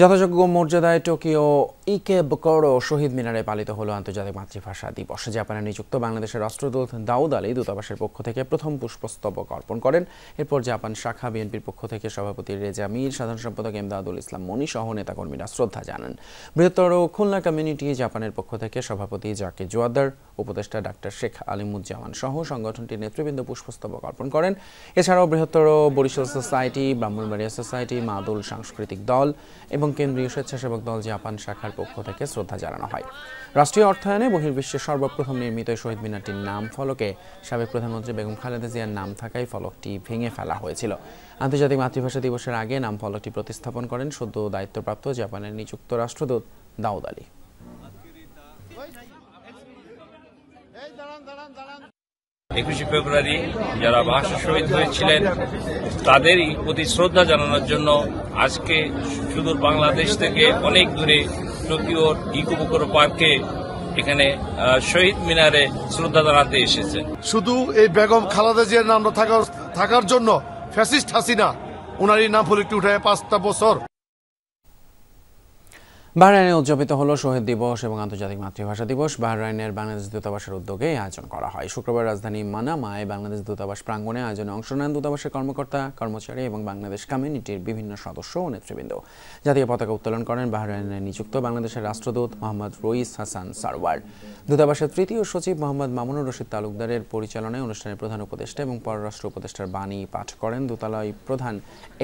যথাযোগ্য মর্যাদায় টোকিও ইকেবুকোরো শহীদ মিনারে পালিত হলো আন্তর্জাতিক মাতৃভাষা দিবস। জাপানে নিযুক্ত বাংলাদেশের রাষ্ট্রদূত দাউদ আলী দূতাবাসের পক্ষ থেকে প্রথম পুষ্পস্তবক অর্পণ করেন। এরপর জাপান শাখা বিএনপির পক্ষ থেকে সভাপতি রেজা মীর, সাধারণ সম্পাদক এমদাদুল ইসলাম মনি সহ নেতাকর্মীরা শ্রদ্ধা জানান। বৃহত্তর খুলনা কমিউনিটি জাপানের পক্ষ থেকে সভাপতি জাকির জোয়াদ্দার, উপদেষ্টা ডাক্তার শেখ আলিমুজ্জামান সহ সংগঠনটির নেতৃবৃন্দ পুষ্পস্তবক অর্পণ করেন। এছাড়াও বৃহত্তর বরিশাল সোসাইটি, ব্রাহ্মণবাড়িয়া সোসাইটি, মাদুল সাংস্কৃতিক দল এবং কেন্দ্রীয় স্বেচ্ছাসেবক দল জাপান শাখার পক্ষ থেকে শ্রদ্ধা জানানো হয়। রাষ্ট্রীয় অর্থায়নে বহির্বিশ্বের সর্বপ্রথম নির্মিত শহীদ মিনারটির নাম ফলকে সাবেক প্রধানমন্ত্রী বেগম খালেদা জিয়ার নাম থাকায় ফলকটি ভেঙে ফেলা হয়েছিল। আন্তর্জাতিক মাতৃভাষা দিবসের আগে নাম ফলকটি প্রতিস্থাপন করেন সদ্য দায়িত্বপ্রাপ্ত জাপানের নিযুক্ত রাষ্ট্রদূত দাউদ আলী। 21শে ফেব্রুয়ারি যারা ভাষা শহীদ হয়েছিলেন তাদের প্রতি শ্রদ্ধা জানানোর জন্য আজকে সুদূর বাংলাদেশ থেকে অনেক দূরে টোকিওর ইকুবুকোরো পার্কে এখানে শহীদ মিনারে শ্রদ্ধা জানাতে এসেছেন। শুধু এই বেগম খালেদা জিয়ার নাম থাকার জন্য ফ্যাসিস্ট হাসিনা ওনার এই নাম ফলকটি উঠায় 5টা বছর। বাহরাইনে উদযাপিত হলো শহীদ দিবস এবং আন্তর্জাতিক মাতৃভাষা দিবস। বাহরাইনের বাংলাদেশ দূতাবাসের উদ্যোগে আয়োজন করা হয়। শুক্রবার রাজধানী মানামায় বাংলাদেশ দূতাবাস প্রাঙ্গণে আয়োজনে অংশ নেন দূতাবাসের কর্মকর্তা, কর্মচারী এবং বাংলাদেশ কমিউনিটির বিভিন্ন সদস্য ও নেতৃবৃন্দ। জাতীয় পতাকা উত্তোলন করেন বাহরাইনে নিযুক্ত বাংলাদেশের রাষ্ট্রদূত মোহাম্মদ রইস হাসান সারওয়ার। দূতাবাসের তৃতীয় সচিব মোহাম্মদ মামুনুর রশিদ তালুকদারের পরিচালনায় অনুষ্ঠানের প্রধান উপদেষ্টা এবং পররাষ্ট্র উপদেষ্টার বাণী পাঠ করেন দূতালয় প্রধান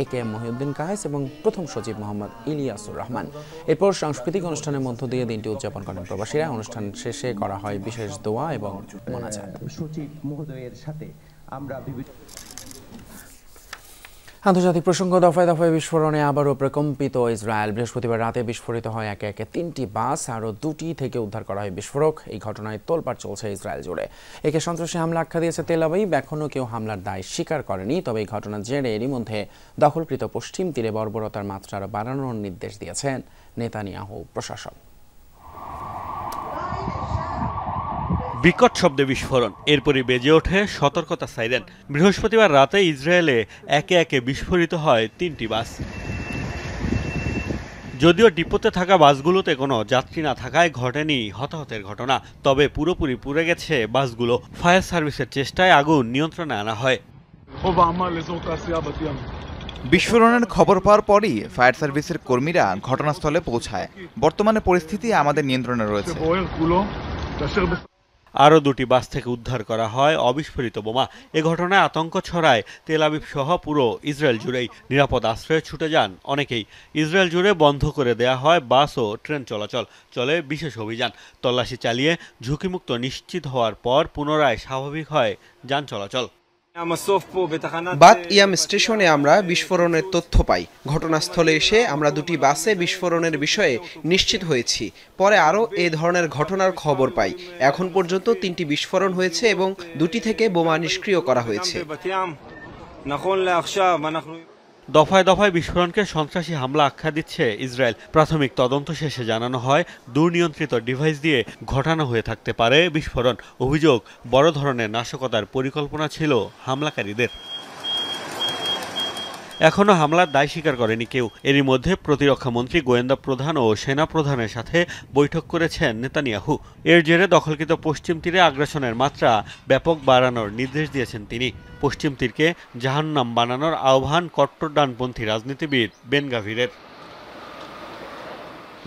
একে মহিউদ্দিন কায়েস এবং প্রথম সচিব মোহাম্মদ ইলিয়াসুর রহমান। এরপর সাংস্কৃতিক অনুষ্ঠানের মধ্য দিয়ে দিনটি উদযাপন করেন প্রবাসীরা। অনুষ্ঠান শেষে করা হয় বিশেষ দোয়া এবং মোনাজাত। সচিব মহোদয়ের সাথে আমরা আন্তর্জাতিক প্রসঙ্গ, দফায় দফায় বিস্ফোরণে আবারও প্রকম্পিত ইসরায়েল। বৃহস্পতিবার রাতে বিস্ফোরিত হয় একে একে 3টি বাস, আরও 2টি থেকে উদ্ধার করা হয় বিস্ফোরক। এই ঘটনায় তোলপাড় চলছে ইসরায়েল জুড়ে। একে সন্ত্রাসী হামলা আখ্যা দিয়েছে তেল আবিব। এখনও কেউ হামলার দায় স্বীকার করেনি। তবে এই ঘটনার জেরে এরই মধ্যে দখলকৃত পশ্চিম তীরে বর্বরতার মাত্রা আরও বাড়ানোর নির্দেশ দিয়েছেন নেতানিয়াহু প্রশাসন। বিকট শব্দে বিস্ফোরণ, এরপরই বেজে ওঠে সতর্কতা সাইরেন। বৃহস্পতিবার রাতে ইসরায়েলে একে একে বিস্ফোরিত হয় 3টি বাস। যদিও ডিপোতে থাকা বাসগুলোতে কোনো যাত্রী না থাকায় ঘটেনি হতাহতের ঘটনা, তবে পুরোপুরি পুড়ে গেছে বাসগুলো। ফায়ার সার্ভিসের চেষ্টায় আগুন নিয়ন্ত্রণে আনা হয়। বিস্ফোরণের খবর পাওয়ার পরই ফায়ার সার্ভিসের কর্মীরা ঘটনাস্থলে পৌঁছায়। বর্তমানে পরিস্থিতি আমাদের নিয়ন্ত্রণে রয়েছে। আরও 2টি বাস থেকে উদ্ধার করা হয় অবিস্ফোরিত বোমা। এ ঘটনায় আতঙ্ক ছড়ায় তেল আবিব সহ পুরো ইসরায়েল জুড়েই। নিরাপদ আশ্রয়ে ছুটে যান অনেকেই। ইসরায়েল জুড়ে বন্ধ করে দেয়া হয় বাস ও ট্রেন চলাচল। চলে বিশেষ অভিযান। তল্লাশি চালিয়ে ঝুঁকিমুক্ত নিশ্চিত হওয়ার পর পুনরায় স্বাভাবিক হয় যান চলাচল। বাত ইয়াম স্টেশনে আমরা বিস্ফোরণের তথ্য পাই। ঘটনাস্থলে এসে আমরা 2টি বাসে বিস্ফোরণের বিষয়ে নিশ্চিত হয়েছি। পরে আরও এ ধরনের ঘটনার খবর পাই। এখন পর্যন্ত 3টি বিস্ফোরণ হয়েছে এবং 2টি থেকে বোমা নিষ্ক্রিয় করা হয়েছে। দফায় দফায় বিস্ফোরণকে সন্ত্রাসী হামলা আখ্যা দিচ্ছে ইসরায়েল। প্রাথমিক তদন্ত শেষে জানানো হয় দুর্নিয়ন্ত্রিত ডিভাইস দিয়ে ঘটানো হয়ে থাকতে পারে বিস্ফোরণ। অভিযোগ, বড় ধরনের নাশকতার পরিকল্পনা ছিল হামলাকারীদের। এখনও হামলার দায় স্বীকার করেনি কেউ। এরই মধ্যে প্রতিরক্ষা মন্ত্রী, গোয়েন্দা প্রধান ও সেনা প্রধানের সাথে বৈঠক করেছেন নেতানিয়াহু। এর জেরে দখলকৃত পশ্চিম তীরে আগ্রাসনের মাত্রা ব্যাপক বাড়ানোর নির্দেশ দিয়েছেন তিনি। পশ্চিম তীরকে জাহান্নাম বানানোর আহ্বান কট্টর ডানপন্থী রাজনীতিবিদ বেন গাভিরের।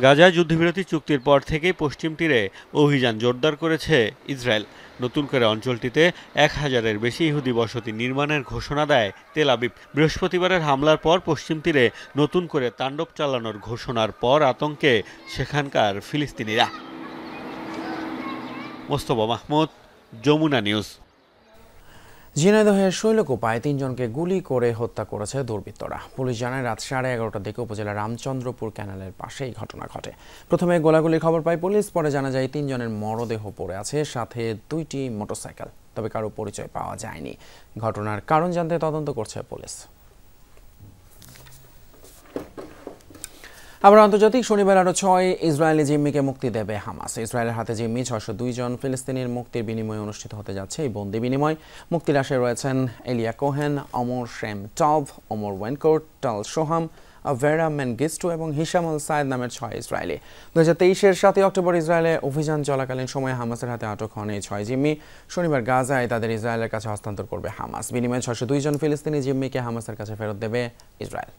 গাজায় যুদ্ধবিরতি চুক্তির পর থেকেই পশ্চিম তীরে অভিযান জোরদার করেছে ইসরায়েল। নতুন করে অঞ্চলটিতে 1000-এর বেশি ইহুদি বসতি নির্মাণের ঘোষণা দেয় তেল আবিব। বৃহস্পতিবারের হামলার পর পশ্চিম তীরে নতুন করে তাণ্ডব চালানোর ঘোষণার পর আতঙ্কে সেখানকার ফিলিস্তিনিরা। মোস্তফা মাহমুদ, যমুনা নিউজ। ঝিনাইদহের শৈলকুপায় 3 জনকে গুলি করে হত্যা করেছে দুর্বৃত্তরা। পুলিশ জানায় রাত 11:30টার দিকে উপজেলার রামচন্দ্রপুর ক্যানালের পাশে এই ঘটনা ঘটে। প্রথমে গোলাগুলির খবর পায় পুলিশ, পরে জানা যায় 3 জনের মরদেহ পড়ে আছে, সাথে 2টি মোটরসাইকেল। তবে কারো পরিচয় পাওয়া যায়নি। ঘটনার কারণ জানতে তদন্ত করছে পুলিশ। আবার আন্তর্জাতিক শনিবার আরও 6 ইসরায়েলি জিম্মিকে মুক্তি দেবে হামাস। ইসরায়েলের হাতে জিম্মি 602 জন ফিলিস্তিনির মুক্তির বিনিময়ে অনুষ্ঠিত হতে যাচ্ছে এই বন্দি বিনিময়। মুক্তির আশায় রয়েছেন এলিয়া কোহেন, অমর শেম টভ, ওমর ওয়েনকোর্ট, টাল সোহাম, ভেরা মেনগিস্টু এবং হিশাম আল সায়েদ নামের 6 ইসরায়েলি। 2023-এর 7 অক্টোবর ইসরায়েলে অভিযান চলাকালীন সময়ে হামাসের হাতে আটক হন এই 6 জিম্মি। শনিবার গাজায় তাদের ইসরায়েলের কাছে হস্তান্তর করবে হামাস। বিনিময়ে 602 জন ফিলিস্তিনি জিম্মিকে হামাসের কাছে ফেরত দেবে ইসরায়েল।